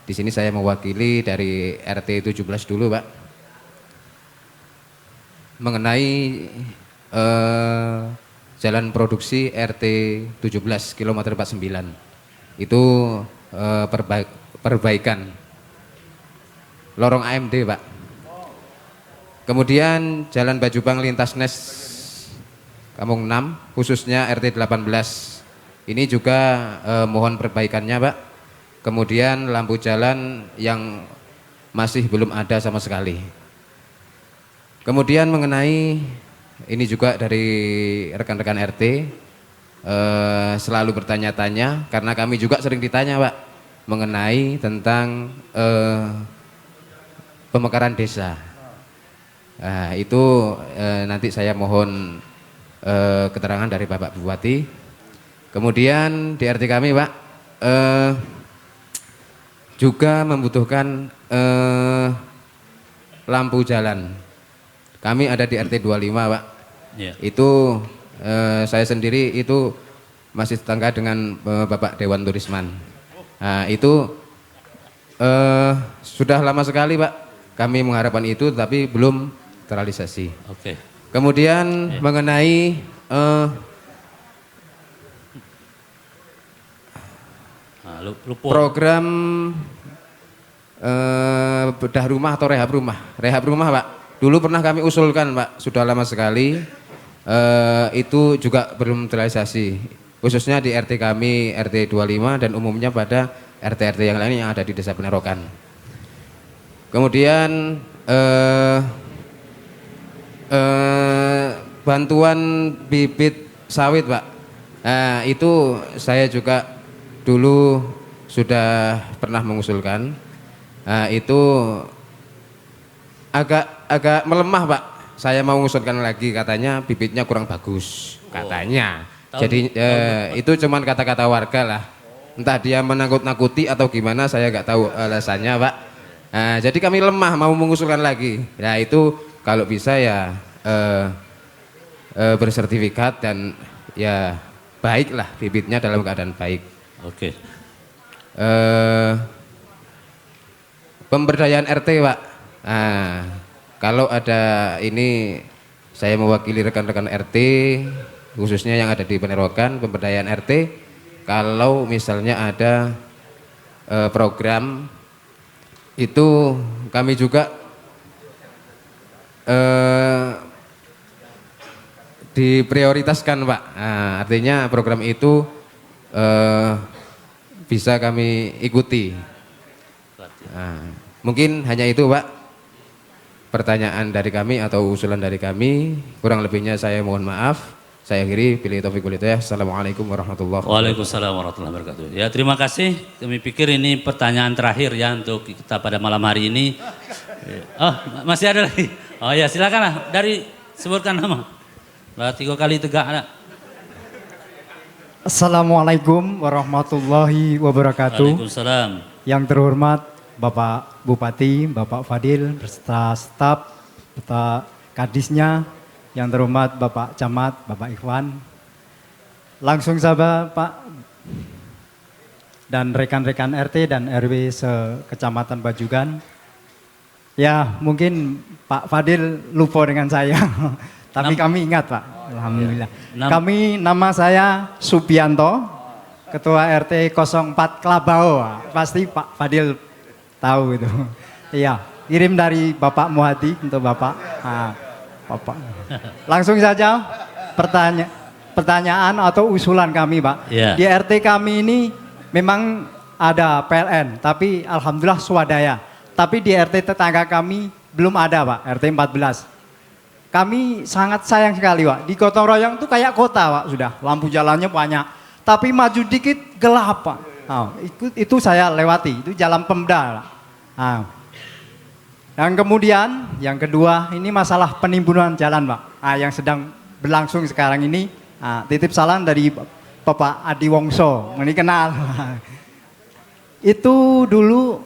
di sini saya mewakili dari RT 17 dulu Pak, mengenai jalan produksi RT 17 kilometer 49 itu perbaikan lorong AMD Pak. Kemudian jalan Bajubang lintas Nes Kampung 6 khususnya RT 18 ini juga mohon perbaikannya Pak. Kemudian lampu jalan yang masih belum ada sama sekali. Kemudian mengenai ini juga dari rekan-rekan RT selalu bertanya-tanya karena kami juga sering ditanya Pak mengenai tentang pemekaran desa. Nah, itu nanti saya mohon keterangan dari Bapak Bupati. Kemudian di RT kami Pak juga membutuhkan lampu jalan. Kami ada di RT 25 Pak. Ya. Itu saya sendiri itu masih tetangga dengan Bapak Dewan Turisman. Nah, itu sudah lama sekali Pak kami mengharapkan itu tapi belum terrealisasi. Oke. Kemudian mengenai program bedah rumah atau rehab rumah Pak. Dulu pernah kami usulkan Pak, sudah lama sekali. Itu juga belum terrealisasi, khususnya di RT kami RT 25 dan umumnya pada RT-RT yang lain yang ada di Desa Penerokan. Kemudian bantuan bibit sawit Pak, nah, itu saya juga dulu sudah pernah mengusulkan. Nah, itu agak melemah Pak. Saya mau mengusulkan lagi, katanya bibitnya kurang bagus katanya. Jadi itu cuman kata-kata warga lah. Entah dia menakut-nakuti atau gimana, saya nggak tahu alasannya, Pak. Nah, jadi kami lemah mau mengusulkan lagi. Nah itu kalau bisa ya bersertifikat dan ya baiklah bibitnya dalam keadaan baik. Oke. Pemberdayaan RT, Pak. Nah, kalau ada ini saya mewakili rekan-rekan RT khususnya yang ada di Penerokan, pemberdayaan RT. Kalau misalnya ada program itu kami juga diprioritaskan, Pak. Nah, artinya program itu bisa kami ikuti. Nah, mungkin hanya itu, Pak, pertanyaan dari kami atau usulan dari kami. Kurang lebihnya saya mohon maaf. Saya akhiri, billahi taufiq wal hidayah. Assalamualaikum warahmatullahi wabarakatuh. Waalaikumsalam warahmatullahi wabarakatuh. Ya, terima kasih. Kami pikir ini pertanyaan terakhir ya untuk kita pada malam hari ini. Oh, masih ada lagi. Oh ya, silakanlah. Dari sebutkan nama. 3 kali tegak ada. Assalamualaikum warahmatullahi wabarakatuh. Waalaikumsalam. Yang terhormat Bapak Bupati, Bapak Fadil, beserta staf, beserta kadisnya, yang terhormat Bapak Camat, Bapak Ikhwan. Langsung saja Pak dan rekan-rekan RT dan RW se-Kecamatan Bajugan. Ya mungkin Pak Fadil lupa dengan saya, tapi kami ingat Pak, alhamdulillah. Kami, nama saya Subianto, Ketua RT 04 Klabau, pasti Pak Fadil tahu itu. Iya, kirim dari Bapak Muhadi untuk Bapak. Nah, Bapak. Langsung saja pertanyaan atau usulan kami, Pak. Yeah. Di RT kami ini memang ada PLN, tapi alhamdulillah swadaya. Tapi di RT tetangga kami belum ada, Pak, RT 14. Kami sangat sayang sekali, Pak. Di Gotong Royong itu kayak kota, Pak, sudah. Lampu jalannya banyak. Tapi maju dikit gelap, Pak. Nah, itu saya lewati, itu jalan Pemda, Pak. Nah, dan kemudian yang kedua ini masalah penimbunan jalan, Pak. Nah, yang sedang berlangsung sekarang ini. Nah, titip salam dari Bapak Adi Wongso, ini kenal. Itu dulu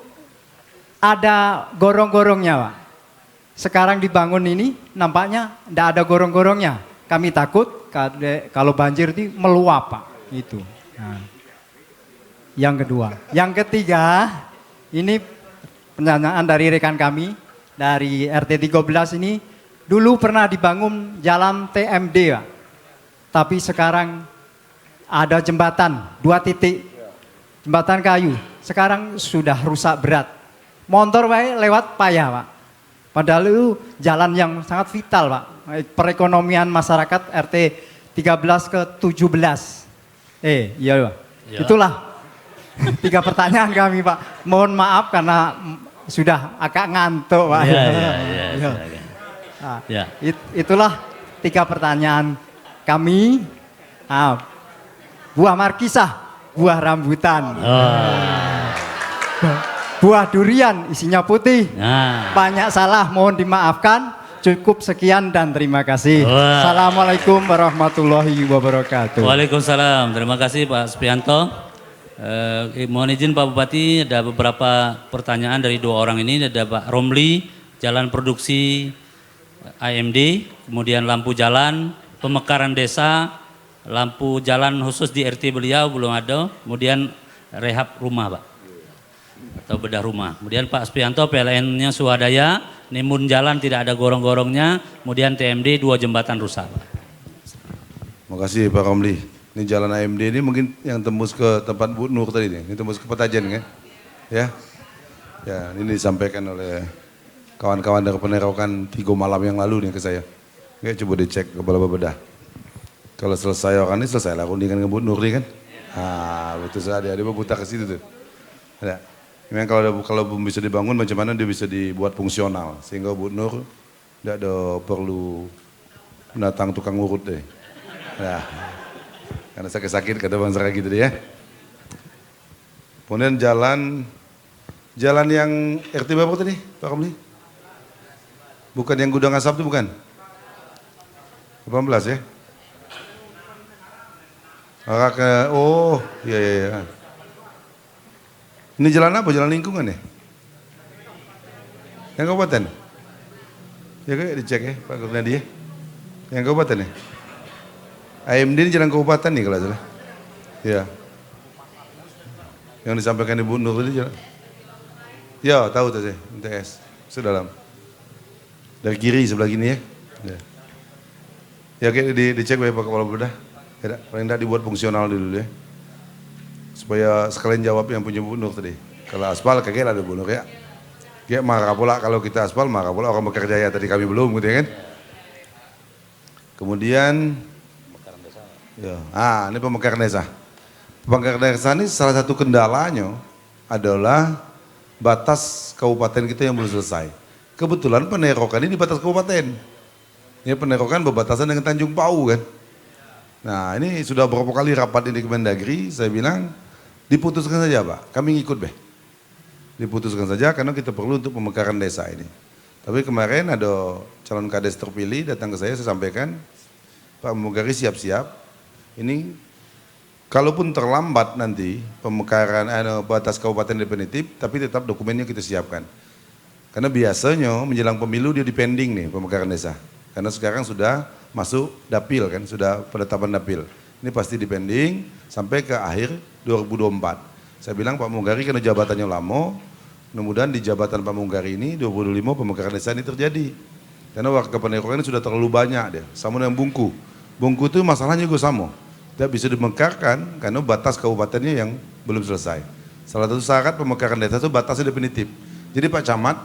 ada gorong-gorongnya, Pak. Sekarang dibangun ini nampaknya tidak ada gorong-gorongnya. Kami takut kalau banjir itu meluap, Pak. Itu. Nah, yang kedua. Yang ketiga, ini pertanyaan dari rekan kami dari RT 13 ini, dulu pernah dibangun jalan TMD, Pak. Tapi sekarang ada jembatan 2 titik, jembatan kayu. Sekarang sudah rusak berat. Motor lewat payah, Pak. Padahal itu jalan yang sangat vital, Pak. Perekonomian masyarakat RT 13 ke 17. Iya, Pak. Ya. Itulah 3 pertanyaan kami, Pak. Mohon maaf karena sudah agak ngantuk, Pak. Ya. Itulah 3 pertanyaan kami. Buah markisah, buah rambutan. Buah durian isinya putih. Banyak salah, mohon dimaafkan. Cukup sekian dan terima kasih. Assalamualaikum warahmatullahi wabarakatuh. Waalaikumsalam. Terima kasih Pak Subianto. Mohon izin Pak Bupati, ada beberapa pertanyaan dari 2 orang ini. Ada Pak Romli, jalan produksi AMD, kemudian lampu jalan, pemekaran desa, lampu jalan khusus di RT beliau belum ada, kemudian rehab rumah, Pak, atau bedah rumah. Kemudian Pak Subianto PLN-nya swadaya, nimbun jalan tidak ada gorong-gorongnya, kemudian TMD 2 jembatan rusak, Pak. Makasih Pak Romli. Ini jalan AMD ini mungkin yang tembus ke tempat Bu Nur tadi nih, ini tembus ke Petajen kan? Ya, ini disampaikan oleh kawan-kawan dari Penerokan 3 malam yang lalu nih ke saya. Oke, coba dicek kepala bebedah. Kalau selesai orang ini selesai lah rundingan dengan Bu Nur nih kan? Betul saja, dia buta ke situ tuh. Ada. Memang kalau belum bisa dibangun, macam mana dia bisa dibuat fungsional sehingga Bu Nur tidak ada perlu datang tukang urut deh. Nah, karena sakit-sakit kata Bang Sera gitu deh ya. Kemudian jalan yang RT berapa tadi Pak Romli? Bukan yang gudang asap itu bukan? 18 ya? Arah ke, oh, iya. Ini jalan apa? Jalan lingkungan ya? Yang kabupaten? Ya kayak dicek ya Pak Gubernadi ya. Yang kabupaten ya? AMD ini jalan kabupaten nih kalau salah. Ya. Yang disampaikan Ibu Nur tadi jalan. Ya tahu tuh saya, MTS. Sudah dalam. Dari kiri sebelah gini ya. Ya kayak dicek ya Pak Kepala Bedah. Ya, paling tidak dibuat fungsional dulu ya. Supaya sekalian jawab yang punya Bu Nur tadi. Kalau aspal kagak ada Bu Nur ya. Dia marah pula kalau kita aspal, marah pula orang bekerja ya tadi kami belum gitu ya kan. Kemudian, ya, ini pemekaran desa. Pemekaran desa ini salah satu kendalanya adalah batas kabupaten kita yang belum selesai. Kebetulan penerokan ini di batas kabupaten. Ini penerokan berbatasan dengan Tanjung Pau kan. Nah ini sudah berapa kali rapat di Kemendagri, saya bilang diputuskan saja Pak, kami ngikut Beh. Diputuskan saja karena kita perlu untuk pemekaran desa ini. Tapi kemarin ada calon kades terpilih datang ke saya sampaikan, Pak Mugari siap-siap, ini kalaupun terlambat nanti pemekaran batas kabupaten definitif, tapi tetap dokumennya kita siapkan. Karena biasanya menjelang pemilu dia dipending nih pemekaran desa. Karena sekarang sudah masuk dapil kan, sudah penetapan dapil. Ini pasti dipending sampai ke akhir 2024. Saya bilang Pak Munggari karena jabatannya lama, mudah-mudahan di jabatan Pak Munggari ini 2025 pemekaran desa ini terjadi. Karena warga penerokan ini sudah terlalu banyak dia, sama dengan Bungku. Bungku itu masalahnya juga sama. Tidak bisa dimekarkan karena batas kabupatennya yang belum selesai. Salah satu syarat pemekaran desa itu batasnya definitif. Jadi Pak Camat,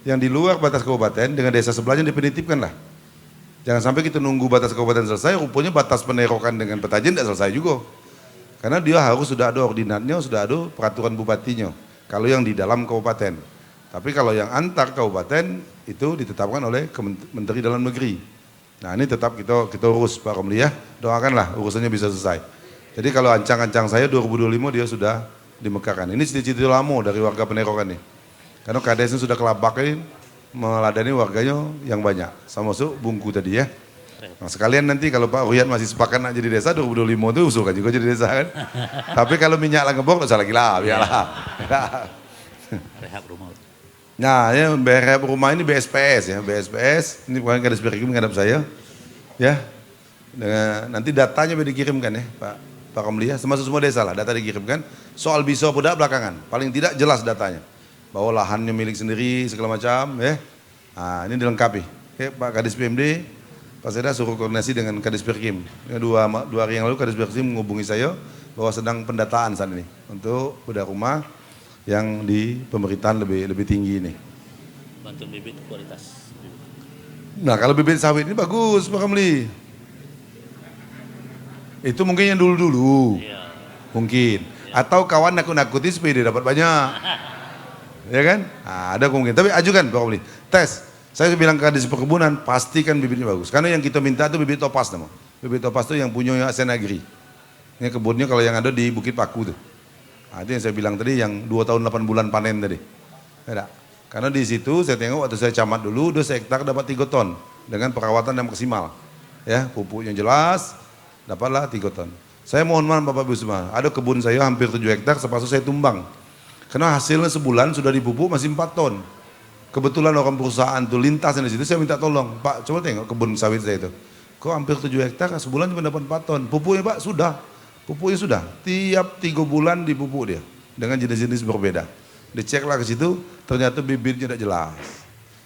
yang di luar batas kabupaten dengan desa sebelahnya definitifkan lah. Jangan sampai kita nunggu batas kabupaten selesai, rupanya batas penerokan dengan petajen tidak selesai juga. Karena dia harus sudah ada ordinatnya, sudah ada peraturan bupatinya. Kalau yang di dalam kabupaten. Tapi kalau yang antar kabupaten itu ditetapkan oleh Menteri Dalam Negeri. Nah ini tetap kita urus Pak Romli ya, doakanlah urusannya bisa selesai. Jadi kalau ancang-ancang saya 2025 dia sudah dimekarkan. Ini cita-cita lama dari warga penerokan nih. Karena kadesnya sudah kelabakin, meladani warganya yang banyak. Sama masuk Bungku tadi ya. Nah sekalian nanti kalau Pak Ruyat masih sepakat nak jadi desa 2025 itu usulkan juga jadi desa kan. Tapi kalau minyak lah ngebok, usah lagi lah, biarlah. Rehab rumah. Nah ya rehab rumah ini BSPS ya, BSPS. Ini bukan Kadis Perkim menghadap saya. Ya, nanti datanya dikirimkan ya Pak Romli ya, termasuk semua desa lah, data dikirimkan. Soal bisa apa belakangan, paling tidak jelas datanya. Bahwa lahannya milik sendiri segala macam ya. Nah, ini dilengkapi. Oke, Pak Kadis PMD, Pak Seda suruh koordinasi dengan Kadis Perkim. Dua hari yang lalu Kadis Perkim menghubungi saya bahwa sedang pendataan saat ini untuk bedah rumah yang di pemerintahan lebih tinggi ini. Bantuan bibit kualitas. Nah, kalau bibit sawit ini bagus Pak Kamli. Itu mungkin yang dulu-dulu. Iya. Mungkin. Atau kawan nakut-nakuti supaya dia dapat banyak. Ya kan? Nah, ada kemungkinan. Tapi ajukan Pak Kamli. Tes. Saya bilang ke Kadis Perkebunan, pastikan bibitnya bagus. Karena yang kita minta itu bibit topas nama. Bibit topas itu yang punya Senagri. Ini kebunnya kalau yang ada di Bukit Paku tuh. Nah, itu yang saya bilang tadi yang 2 tahun 8 bulan panen tadi. Ada. Karena di situ saya tengok waktu saya camat dulu 2 hektar dapat 3 ton dengan perawatan yang maksimal. Ya, pupuknya jelas, dapatlah 3 ton. Saya mohon maaf Bapak Ibu semua, ada kebun saya hampir 7 hektar sepasuk saya tumbang. Karena hasilnya sebulan sudah dipupuk masih 4 ton. Kebetulan orang perusahaan tuh lintas di situ, saya minta tolong, Pak coba tengok kebun sawit saya itu. Kok hampir 7 hektar sebulan cuma dapat 4 ton. Pupuknya Pak sudah. Pupuknya sudah. Tiap 3 bulan dipupuk dia dengan jenis-jenis berbeda. Diceklah ke situ, ternyata bibitnya tidak jelas.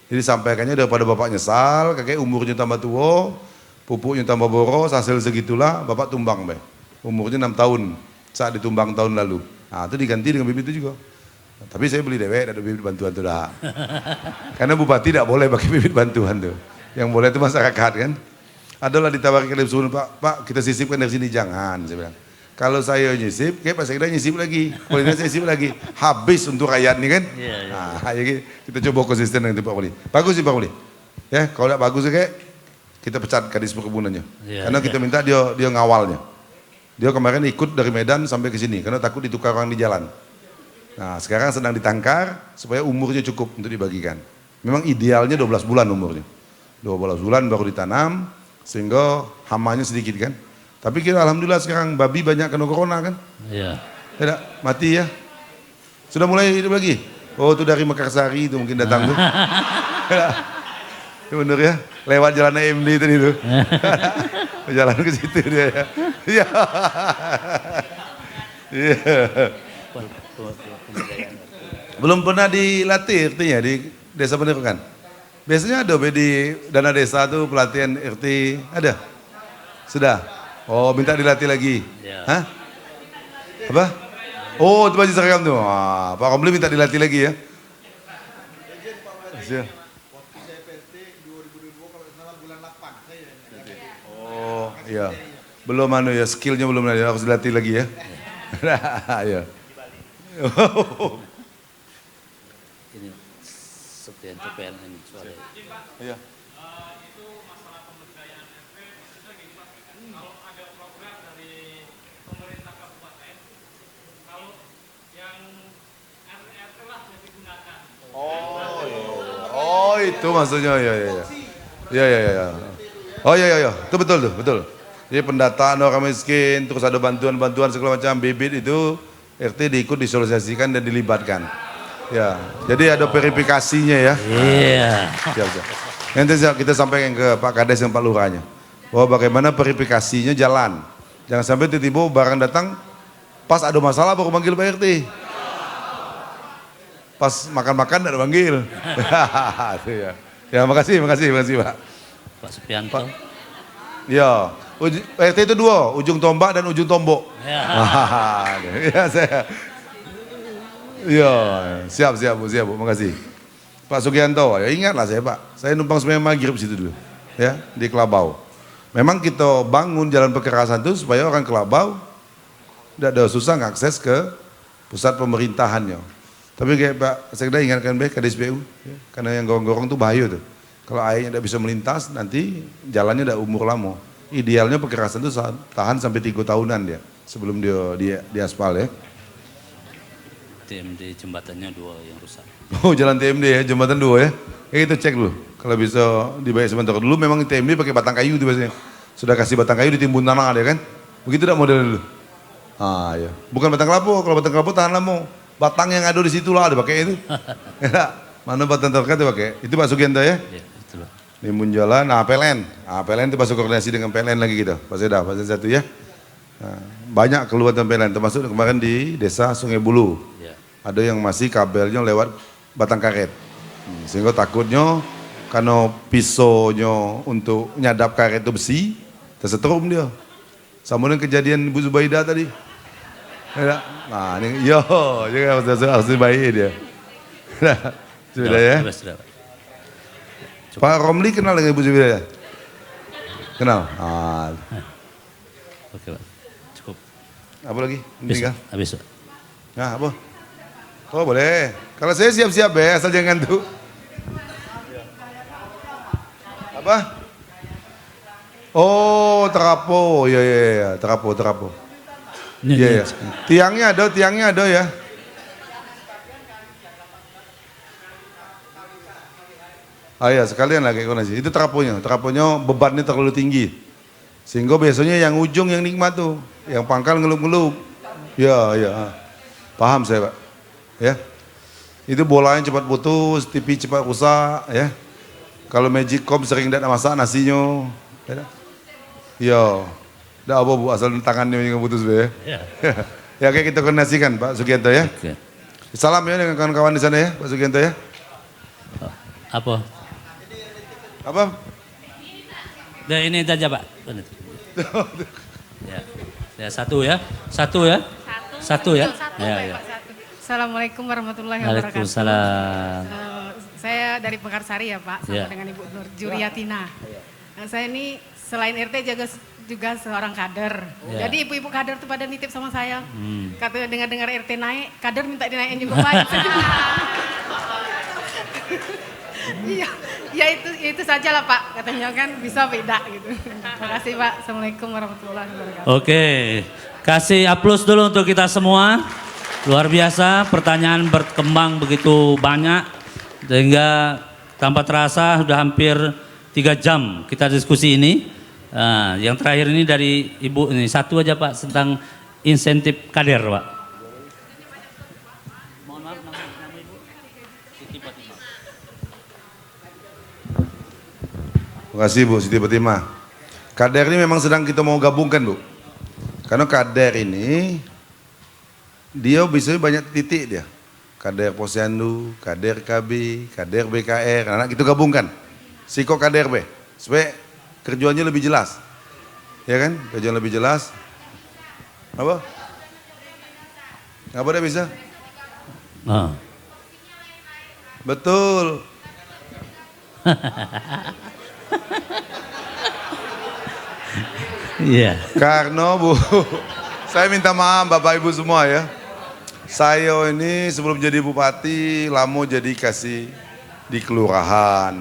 Jadi sampaikannya daripada Bapak nyesal, kakek umurnya tambah tua, pupuknya tambah boros, hasil segitulah, Bapak tumbang be. Umurnya 6 tahun saat ditumbang tahun lalu. Nah itu diganti dengan bibit itu juga. Nah, tapi saya beli dewek, ada bibit bantuan tuh dah. Karena bupati tidak boleh pakai bibit bantuan tuh. Yang boleh itu masyarakat kan. Adalah ditawarkan dari sebelum Pak kita sisipkan dari sini, jangan saya bilang. Kalau saya nyisip, kayak Pak Sekda nyisip lagi, kalau saya nyisip lagi, habis untuk rakyat nih kan. Iya. Nah, kita coba konsisten dengan Pak Muli. Bagus sih Pak Muli. Ya, kalau tidak bagus kayak kita pecat Kadis Perkebunannya. Iya. Karena kita minta dia ngawalnya. Dia kemarin ikut dari Medan sampai ke sini karena takut ditukar orang di jalan. Nah, sekarang sedang ditangkar supaya umurnya cukup untuk dibagikan. Memang idealnya 12 bulan umurnya. 12 bulan baru ditanam sehingga hamanya sedikit kan. Tapi kita alhamdulillah sekarang babi banyak kena corona kan? Iya. Tidak, mati ya. Sudah mulai hidup lagi? Oh itu dari Mekarsari itu mungkin datang tuh. Itu bener ya, lewat jalan AMD tadi tuh. Jalan ke situ dia ya. Iya. Iya. Belum pernah dilatih RT-nya di Desa Pendidikan? Biasanya ada di dana desa tuh pelatihan RT, ada? Sudah? Oh minta dilatih lagi? Ya. Hah? Apa? Oh itu baju seragam tuh, wah, Pak Romli minta dilatih lagi ya? Siap. Oh iya, belum anu ya, skillnya belum ada, harus dilatih lagi ya? Iya. Ini Supriyanto PLN soalnya. Iya. Oh itu maksudnya ya. Ya. Oh ya. Itu betul tuh, betul. Jadi pendataan orang miskin, terus ada bantuan-bantuan segala macam bibit itu RT diikut disosialisasikan dan dilibatkan. Ya, jadi ada verifikasinya ya. Iya. Siap. Nanti kita sampaikan ke Pak Kades dan Pak Lurahnya. Bahwa bagaimana verifikasinya jalan. Jangan sampai tiba-tiba barang datang, pas ada masalah baru manggil Pak RT. Pas makan-makan tidak manggil. Ya, makasih Pak. Pak Supriyanto. Ya, RT itu dua, ujung tombak dan ujung tombok. Ya. Ya saya. Ya, siap Bu, makasih. Pak Sugianto, ya ingatlah saya Pak, saya numpang sembahyang maghrib situ dulu, ya di Kelabau. Memang kita bangun jalan perkerasan itu supaya orang Kelabau tidak ada susah ngakses ke pusat pemerintahannya. Tapi kayak Pak Sekda ingatkan baik KDSPU, ya, karena yang gorong-gorong itu bahaya tuh. Kalau airnya tidak bisa melintas, nanti jalannya tidak umur lama. Idealnya perkerasan itu tahan sampai 3 tahunan dia, sebelum dia di aspal ya. TMD jembatannya 2 yang rusak. Oh jalan TMD ya, jembatan 2 ya. Ya kita cek dulu, kalau bisa dibayar sebentar. Dulu memang TMD pakai batang kayu itu biasanya. Sudah kasih batang kayu ditimbun tanah ada kan? Begitu tidak model dulu? Ah ya, bukan batang kelapa, kalau batang kelapa tahan lama. Batang yang ada di situ lah ada pakai itu. Ya, mana batang terdekat itu pakai? Itu Pak Sugianto ya? Ya, itulah. Timbun jalan, PLN. PLN itu masuk koordinasi dengan PLN lagi gitu. Pak Seda, Pak Seda 1 ya. Nah, banyak keluhan PLN, termasuk kemarin di desa Sungai Bulu. Ya. Ada yang masih kabelnya lewat batang karet. Sehingga takutnya karena pisaunya untuk nyadap karet itu besi, tersetrum dia. Sama dengan kejadian Ibu Zubaidah tadi. Ya. Nah ini, harus dibaik dia. Sudah ya. Sudah. Pak Romli kenal dengan Ibu Zubaidah? Kenal? Oke Pak, cukup. Apa lagi? Tinggal. Habis. Nah apa? Oh boleh. Kalau saya siap-siap ya, asal jangan tuh. Apa? Oh terapo, ya terapo. Iya. Tiangnya ada ya. Ya sekalian lagi koneksi. Itu teraponya bebannya terlalu tinggi. Sehingga biasanya yang ujung yang nikmat tuh, yang pangkal ngelup-ngelup. Ya. Paham saya Pak. Ya, itu bolanya cepat putus, TV cepat rusak, ya. Kalau Magicom sering tidak masak nasinya, ya, tidak apa Bu, asal tangannya yang putus ya. Ya kayak kita koordinasikan Pak Sugianto ya. Oke. Salam ya dengan kawan-kawan di sana ya Pak Sugianto ya. Apa? Nah, ini saja Pak. Ya, satu ya. Ya. Assalamualaikum warahmatullahi wabarakatuh. Waalaikumsalam. Saya dari Pekarsari ya Pak, sama dengan Ibu Nur Juriatina. Nah, saya ini selain RT juga seorang kader. Ya. Jadi ibu-ibu kader tuh pada nitip sama saya. Katanya dengar-dengar RT naik, kader minta dinaikin juga Pak. Iya, itu saja lah Pak, katanya kan bisa beda gitu. Terima kasih Pak. Assalamualaikum warahmatullahi wabarakatuh. Oke, kasih aplaus dulu untuk kita semua. Luar biasa, pertanyaan berkembang begitu banyak sehingga tanpa terasa sudah hampir 3 jam kita diskusi ini. Yang terakhir ini dari Ibu ini satu aja Pak tentang insentif kader Pak. Mohon maaf nama Ibu. Siti Fatimah. Terima kasih Bu Siti Fatimah. Kader ini memang sedang kita mau gabungkan Bu. Karena kader ini dia bisa banyak titik dia. Kader Posyandu, kader KB, kader BKR, anak itu gabungkan. Siko kader B, supaya kerjanya lebih jelas. Ya kan? Kerjaan lebih jelas. Apa? Apa dia bisa? Betul. Iya. Karena Bu, saya minta maaf Bapak Ibu semua ya. Saya ini sebelum jadi bupati, lama jadi kasih di kelurahan,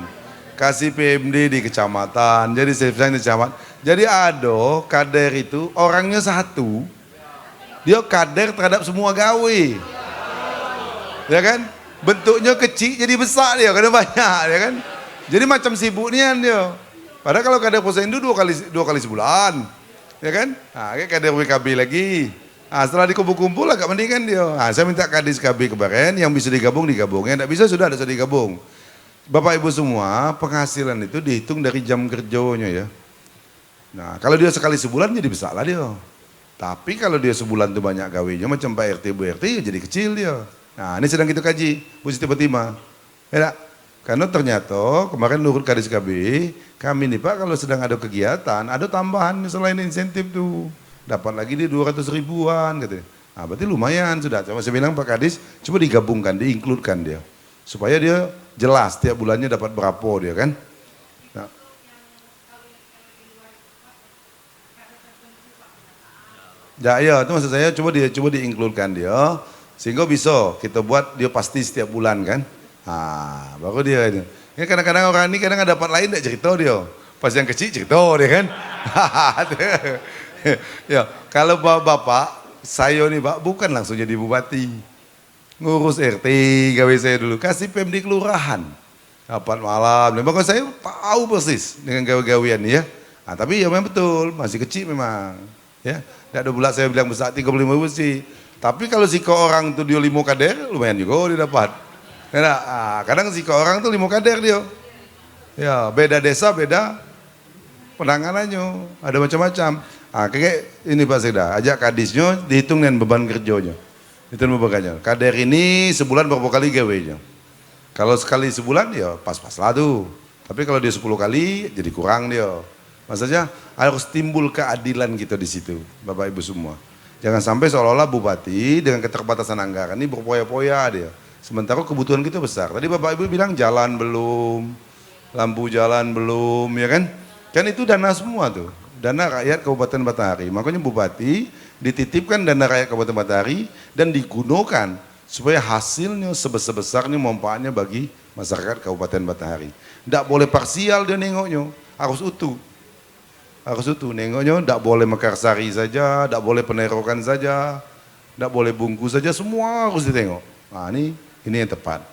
kasih PMD di kecamatan, jadi saya di kecamatan. Jadi ada kader itu orangnya satu, dia kader terhadap semua gawe, ya kan? Bentuknya kecil jadi besar dia, karena banyak, ya kan? Jadi macam sibuk nian dia. Padahal kalau kader Posyandu dua kali sebulan, ya kan? Nah, kayak kader WKB lagi. Nah, setelah dikumpul-kumpul agak mendingan dia. Nah, saya minta Kadis KB kemarin yang bisa digabung, yang tidak bisa sudah ada digabung. Bapak Ibu semua, penghasilan itu dihitung dari jam kerjanya ya. Nah, kalau dia sekali sebulan jadi besar lah dia. Tapi kalau dia sebulan itu banyak gawinya macam Pak RT, Bu RT ya jadi kecil dia. Nah, ini sedang kita kaji, Bu Siti Fatimah. Ya, karena ternyata kemarin menurut Kadis KB, kami nih Pak kalau sedang ada kegiatan, ada tambahan selain insentif tuh. Dapat lagi di 200 ribuan katanya. Nah, berarti lumayan sudah. Saya bilang Pak Kadis, coba digabungkan, diinkludkan dia. Supaya dia jelas tiap bulannya dapat berapa dia kan. Nah. Ya, itu maksud saya coba diinkludkan dia. Sehingga bisa kita buat dia pasti setiap bulan kan. Nah, baru dia itu. Ya, kadang-kadang orang ini kadang dapat lain tidak cerita dia. Pas yang kecil cerita dia kan. Ya, kalau bapak, saya nih Pak, bukan langsung jadi bupati. Ngurus RT, gawe saya dulu. Kasih PMD kelurahan. Dapat malam. Bahkan saya tahu persis dengan gawe-gawean ya. Nah, tapi ya memang betul, masih kecil memang. Ya, tidak ada bulan saya bilang besar 35 ribu sih. Tapi kalau si ke orang tuh dia 5 kader, lumayan juga dia dapat. Nah, kadang si ke orang tuh 5 kader dia. Ya, beda desa, beda penanganannya. Ada macam-macam. Kayak ini Pak Sekda, ajak kadisnya dihitung dengan beban kerjanya. Hitung beban kerjanya. Kader ini sebulan berapa kali gawenya. Kalau sekali sebulan ya pas-pas lah tuh. Tapi kalau dia 10 kali jadi kurang dia. Maksudnya harus timbul keadilan kita di situ, Bapak Ibu semua. Jangan sampai seolah-olah bupati dengan keterbatasan anggaran ini berpoya-poya dia. Sementara kebutuhan kita besar. Tadi Bapak Ibu bilang jalan belum, lampu jalan belum, ya kan? Kan itu dana semua tuh. Dana rakyat Kabupaten Batanghari. Makanya bupati dititipkan dana rakyat Kabupaten Batanghari dan digunakan supaya hasilnya sebesar-besarnya manfaatnya bagi masyarakat Kabupaten Batanghari. Tidak boleh parsial dia nengoknya, harus utuh. Harus utuh nengoknya, tidak boleh mekarsari saja, tidak boleh penerokan saja, tidak boleh bungkus saja, semua harus ditengok. Nah ini yang tepat.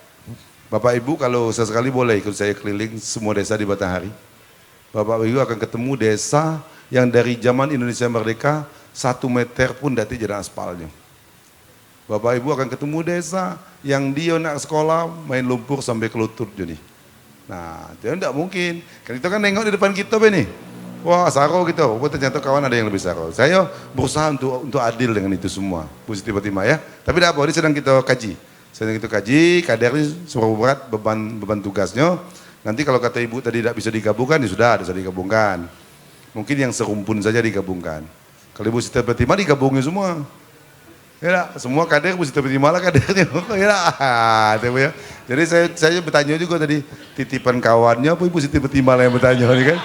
Bapak Ibu kalau sesekali boleh ikut saya keliling semua desa di Batanghari. Bapak Ibu akan ketemu desa yang dari zaman Indonesia Merdeka 1 meter pun tidak jadi aspalnya. Bapak Ibu akan ketemu desa yang dia nak sekolah main lumpur sampai ke lutut jadi. Nah, itu tidak mungkin. Kan itu kan nengok di depan kita nih. Wah, saro gitu. Oh, ternyata kawan ada yang lebih saro. Saya berusaha untuk adil dengan itu semua. Positif Fatimah ya. Tapi tidak apa, ini sedang kita kaji. Sedang kita kaji, kader ini seberapa berat beban tugasnya. Nanti kalau kata Ibu tadi tidak bisa digabungkan, ya sudah bisa digabungkan. Mungkin yang serumpun saja digabungkan. Kalau Ibu Siti Fatimah digabungin semua. Ya, semua kader Ibu Siti Fatimah lah kadernya. Ya. Jadi saya bertanya juga tadi, titipan kawannya apa Ibu Siti Fatimah yang bertanya ini kan?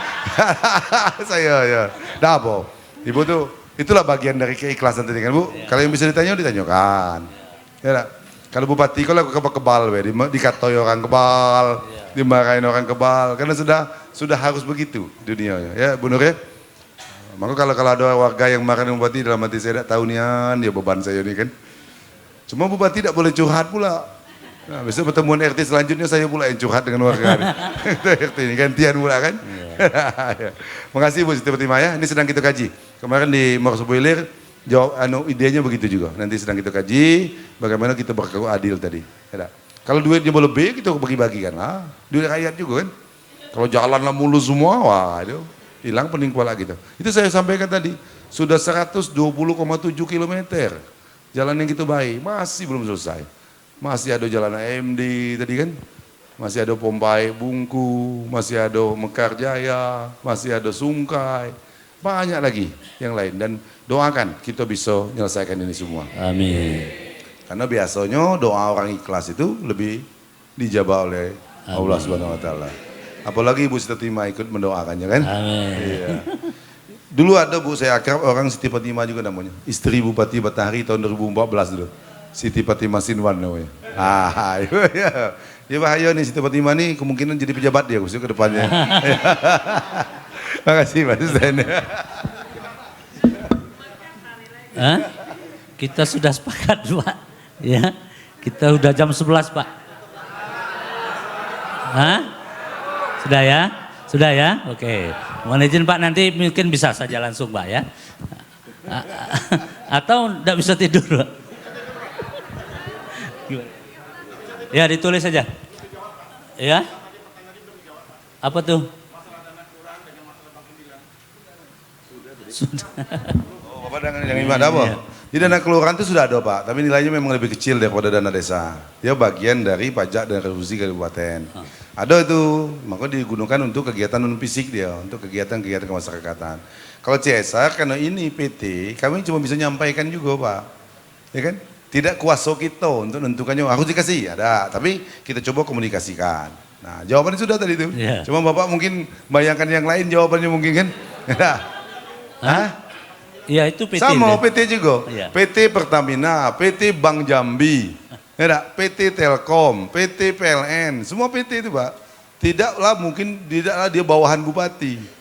Saya ya. Nah, apa? Ibu tuh itulah bagian dari keikhlasan tadi kan Bu. Kalau yang bisa ditanya ditanyakan. Ya. Kalau bupati kalau kebal dikatoi orang kebal, dimarahin orang kebal, karena sudah harus begitu dunianya. Ya, Bu Nur ya. Maka kalau ada warga yang marah dengan bupati dalam hati saya tidak tahu nian, ya beban saya ini kan. Cuma bupati tidak boleh curhat pula. Nah, besok pertemuan RT selanjutnya saya pula yang curhat dengan warga. RT ini gantian pula kan. Makasih Bu Siti Fatimah ya. Ini sedang kita kaji. Kemarin di Morsoboilir jawab idenya begitu juga. Nanti sedang kita kaji bagaimana kita berlaku adil tadi. Ya, kalau duitnya mau lebih kita bagi-bagikan lah. Duit rakyat juga kan. Kalau jalanlah mulus semua, wah itu hilang pening kepala gitu. Itu saya sampaikan tadi. Sudah 120,7 kilometer jalan yang kita baik, masih belum selesai. Masih ada jalan AMD tadi kan. Masih ada Pompai Bungku, masih ada Mekar Jaya, masih ada Sungkai. Banyak lagi yang lain dan doakan kita bisa menyelesaikan ini semua. Amin. Karena biasanya doa orang ikhlas itu lebih dijabah oleh Allah Subhanahu wa taala. Apalagi Ibu Siti Fatimah ikut mendoakannya kan? Amin. Iya. Dulu ada Bu saya akrab orang Siti Fatimah juga namanya. Istri Bupati Batanghari tahun 2014 dulu. Siti Fatimah Sinwan namanya. Ah, iya. Ya bahaya nih Siti Fatimah nih kemungkinan jadi pejabat dia khusus ke depannya. Makasih Mas Hussein. Kita sudah sepakat Pak. Ya. Kita udah jam 11 Pak. Sudah ya? Sudah ya? Oke. Mohon izin Pak nanti mungkin bisa saja langsung Pak ya. Atau enggak bisa tidur Pak? Ya ditulis saja. Ya? Apa tuh? Sudah. Oh, Bapak dengan yang ibadah apa? Di dana kelurahan itu sudah ada Pak, tapi nilainya memang lebih kecil daripada dana desa. Dia bagian dari pajak dan retribusi kabupaten. Ada itu, maka digunakan untuk kegiatan non fisik dia, untuk kegiatan-kegiatan kemasyarakatan. Kalau CSR karena ini PT, kami cuma bisa nyampaikan juga Pak, ya kan? Tidak kuasa kita untuk menentukannya harus dikasih, ada, tapi kita coba komunikasikan. Nah jawabannya sudah tadi itu, cuma Bapak mungkin bayangkan yang lain jawabannya mungkin kan? Iya itu PT. Sama PT juga, ya. PT Pertamina, PT Bank Jambi, ya, PT Telkom, PT PLN, semua PT itu Pak. Tidaklah dia bawahan bupati.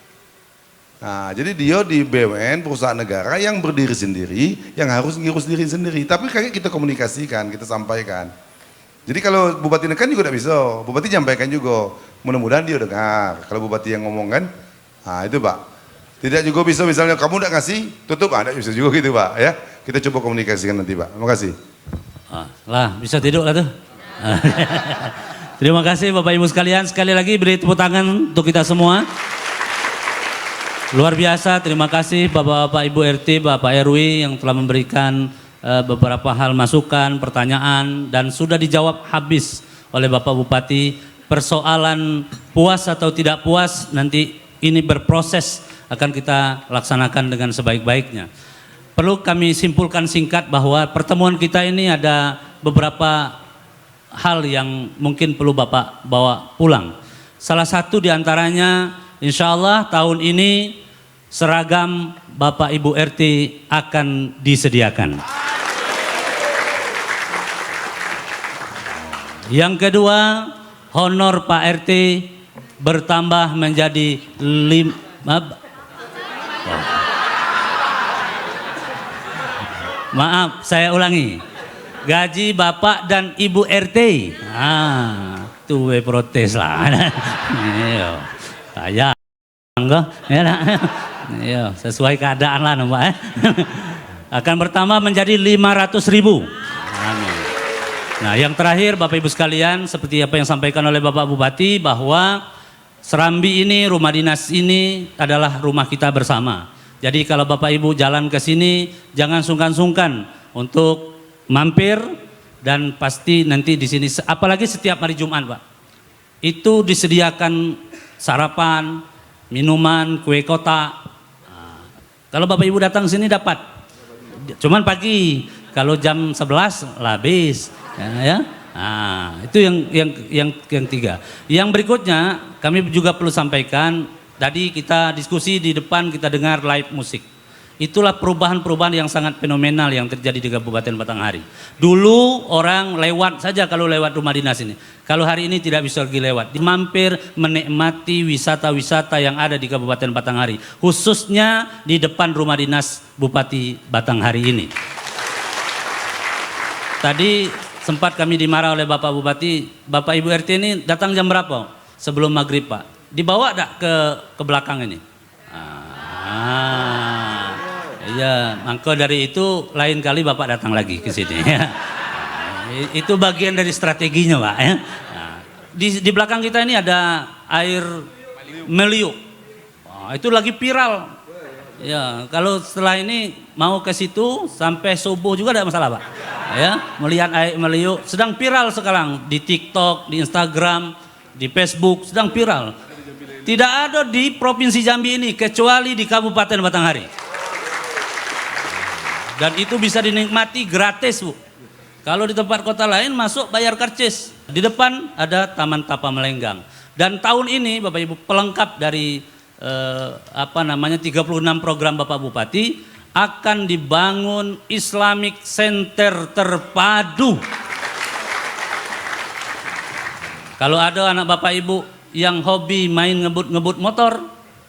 Nah jadi dia di BUMN perusahaan negara yang berdiri sendiri, yang harus ngurus diri sendiri. Tapi kayak kita komunikasikan, kita sampaikan. Jadi kalau bupati nekan juga tidak bisa, bupati nyampaikan juga. Mudah-mudahan dia dengar. Kalau bupati yang ngomong kan, nah itu Pak. Tidak juga bisa misalnya kamu tidak ngasih, tutup, tidak bisa juga gitu Pak ya. Kita coba komunikasikan nanti Pak. Terima kasih. Lah bisa tidur lah tuh. Terima kasih Bapak Ibu sekalian. Sekali lagi beri tepuk tangan untuk kita semua. Luar biasa, terima kasih Bapak-Bapak Ibu RT, Bapak RW yang telah memberikan beberapa hal masukan, pertanyaan dan sudah dijawab habis oleh Bapak Bupati. Persoalan puas atau tidak puas nanti ini berproses akan kita laksanakan dengan sebaik-baiknya. Perlu kami simpulkan singkat bahwa pertemuan kita ini ada beberapa hal yang mungkin perlu Bapak bawa pulang. Salah satu diantaranya insya Allah tahun ini seragam Bapak Ibu RT akan disediakan. Yang kedua, honor Pak RT bertambah menjadi Maaf, saya ulangi. Gaji Bapak dan Ibu RT. Tuh protes lah. Saya enggak, ya, sesuai keadaan lah Mbak. Akan bertambah menjadi 500.000. Amin. Nah, yang terakhir Bapak Ibu sekalian, seperti apa yang disampaikan oleh Bapak Bupati bahwa Serambi ini, rumah dinas ini adalah rumah kita bersama. Jadi kalau Bapak Ibu jalan ke sini, jangan sungkan-sungkan untuk mampir dan pasti nanti di sini, apalagi setiap hari Jumat Pak, itu disediakan sarapan, minuman, kue kotak. Kalau Bapak Ibu datang sini dapat, cuman pagi, kalau jam 11 lah habis, ya. Nah, itu yang tiga. Yang berikutnya kami juga perlu sampaikan, tadi kita diskusi di depan, kita dengar live musik. Itulah perubahan-perubahan yang sangat fenomenal yang terjadi di Kabupaten Batanghari. Dulu orang lewat saja kalau lewat rumah dinas ini. Kalau hari ini tidak bisa lagi lewat. Mampir menikmati wisata-wisata yang ada di Kabupaten Batanghari. Khususnya di depan rumah dinas Bupati Batanghari ini. Tadi sempat kami dimarah oleh Bapak Bupati, Bapak Ibu RT ini datang jam berapa? Sebelum maghrib Pak. Dibawa tak ke belakang ini? Iya, maka dari itu lain kali Bapak datang lagi ke sini. Itu bagian dari strateginya, Pak. Ya. Di belakang kita ini ada air meliuk. Itu lagi viral. Ya, kalau setelah ini mau ke situ sampai subuh juga tidak masalah, Pak. Ya, melihat air meliuk sedang viral sekarang di TikTok, di Instagram, di Facebook sedang viral. Tidak ada di Provinsi Jambi ini kecuali di Kabupaten Batanghari. Dan itu bisa dinikmati gratis, Bu. Kalau di tempat kota lain masuk bayar karcis. Di depan ada Taman Tapa Melenggang. Dan tahun ini Bapak Ibu pelengkap dari 36 program Bapak Bupati akan dibangun Islamic Center terpadu. Kalau ada anak Bapak Ibu yang hobi main ngebut-ngebut motor,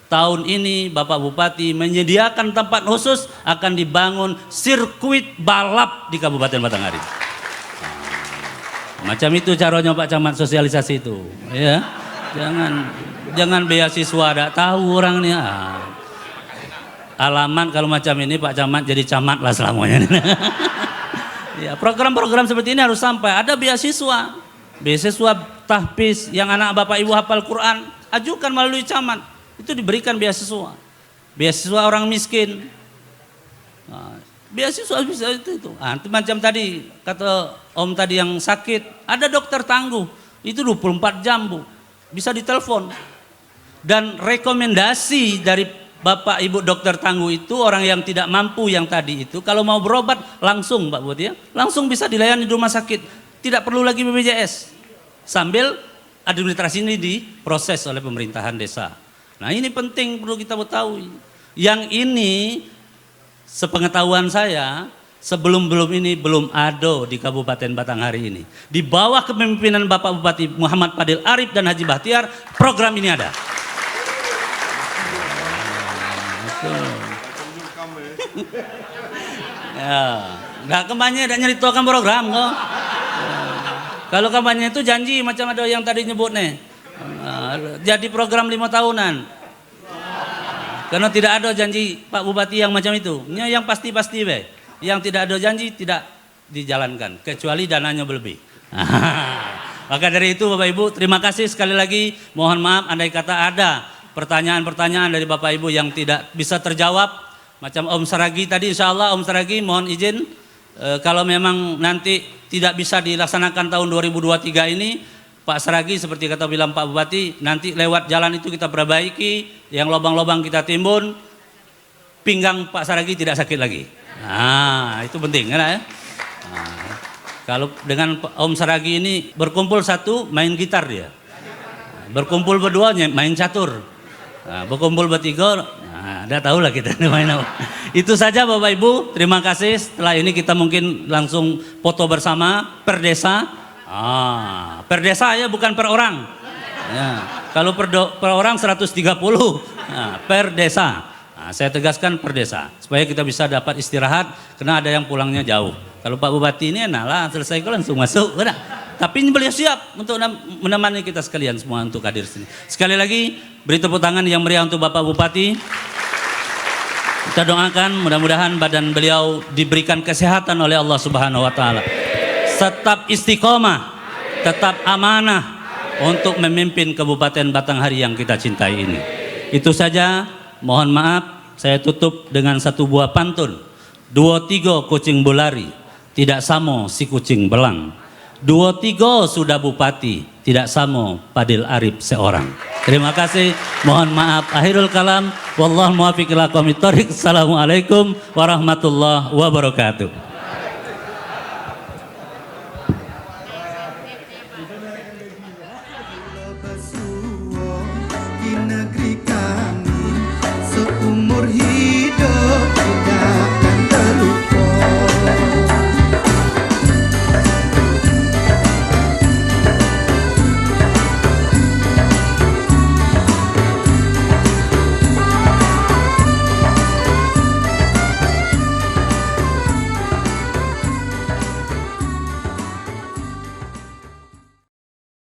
tahun ini Bapak Bupati menyediakan tempat khusus akan dibangun sirkuit balap di Kabupaten Batanghari. Macam itu caranya Pak Camat sosialisasi itu, ya. Jangan beasiswa ada tahu orang nih. Alamat kalau macam ini Pak Camat jadi camat lah selamanya. Ya, program-program seperti ini harus sampai. Ada beasiswa tahfiz yang anak Bapak Ibu hafal Quran, ajukan melalui camat. Itu diberikan beasiswa. Beasiswa orang miskin. Beasiswa bisa itu. Itu macam tadi kata Om tadi yang sakit, ada dokter tangguh. Itu 24 jam, Bu. Bisa ditelepon. Dan rekomendasi dari Bapak Ibu dokter tangguh itu orang yang tidak mampu yang tadi itu kalau mau berobat langsung Pak Bupati ya, langsung bisa dilayani di rumah sakit. Tidak perlu lagi BPJS. Sambil administrasi ini diproses oleh pemerintahan desa. Nah ini penting perlu kita ketahui. Yang ini sepengetahuan saya sebelum ini belum ada di Kabupaten Batanghari ini. Di bawah kepemimpinan Bapak Bupati Muhammad Fadil Arif dan Haji Bahtiar, program ini ada. Ya, nggak kampanye dan nyeritakan program kok. Kalau kampanye itu janji macam ada yang tadi nyebut nih, jadi program 5 tahunan. Karena tidak ada janji Pak Bupati yang macam itu. Ini yang pasti-pasti be. Yang tidak ada janji tidak dijalankan kecuali dananya berlebih. Maka dari itu Bapak Ibu terima kasih sekali lagi. Mohon maaf andai kata ada pertanyaan-pertanyaan dari Bapak Ibu yang tidak bisa terjawab. Macam Om Saragi tadi, insya Allah Om Saragi mohon izin kalau memang nanti tidak bisa dilaksanakan tahun 2023 ini, Pak Saragi seperti kata bilang Pak Bupati, nanti lewat jalan itu kita perbaiki, yang lubang-lubang kita timbun, pinggang Pak Saragi tidak sakit lagi. Nah itu penting kan ya. Kalau dengan Om Saragi ini berkumpul satu main gitar dia, berkumpul berdua main catur, berkumpul bertiga. Nah, udah tahu lah kita main apa. Itu saja Bapak Ibu, terima kasih. Setelah ini kita mungkin langsung foto bersama per desa. Per desa ya bukan per orang. Ya, kalau per orang 130, per desa. Nah, saya tegaskan per desa supaya kita bisa dapat istirahat karena ada yang pulangnya jauh. Kalau Pak Bupati ini enak lah, selesai kok langsung masuk, udah. Tapi beliau siap untuk menemani kita sekalian semua untuk hadir sini. Sekali lagi beri tepuk tangan yang meriah untuk Bapak Bupati. Kita doakan mudah-mudahan badan beliau diberikan kesehatan oleh Allah Subhanahu wa taala. Tetap istiqomah, tetap amanah untuk memimpin Kabupaten Batanghari yang kita cintai ini. Itu saja, mohon maaf saya tutup dengan satu buah pantun. 2-3 kucing berlari, tidak samo si kucing belang. 2-3 sudah bupati, tidak samo Fadil Arif seorang. Terima kasih, mohon maaf. Akhirul kalam, wallahu muwaffiq ila aqwamit thoriq. Assalamualaikum warahmatullahi wabarakatuh.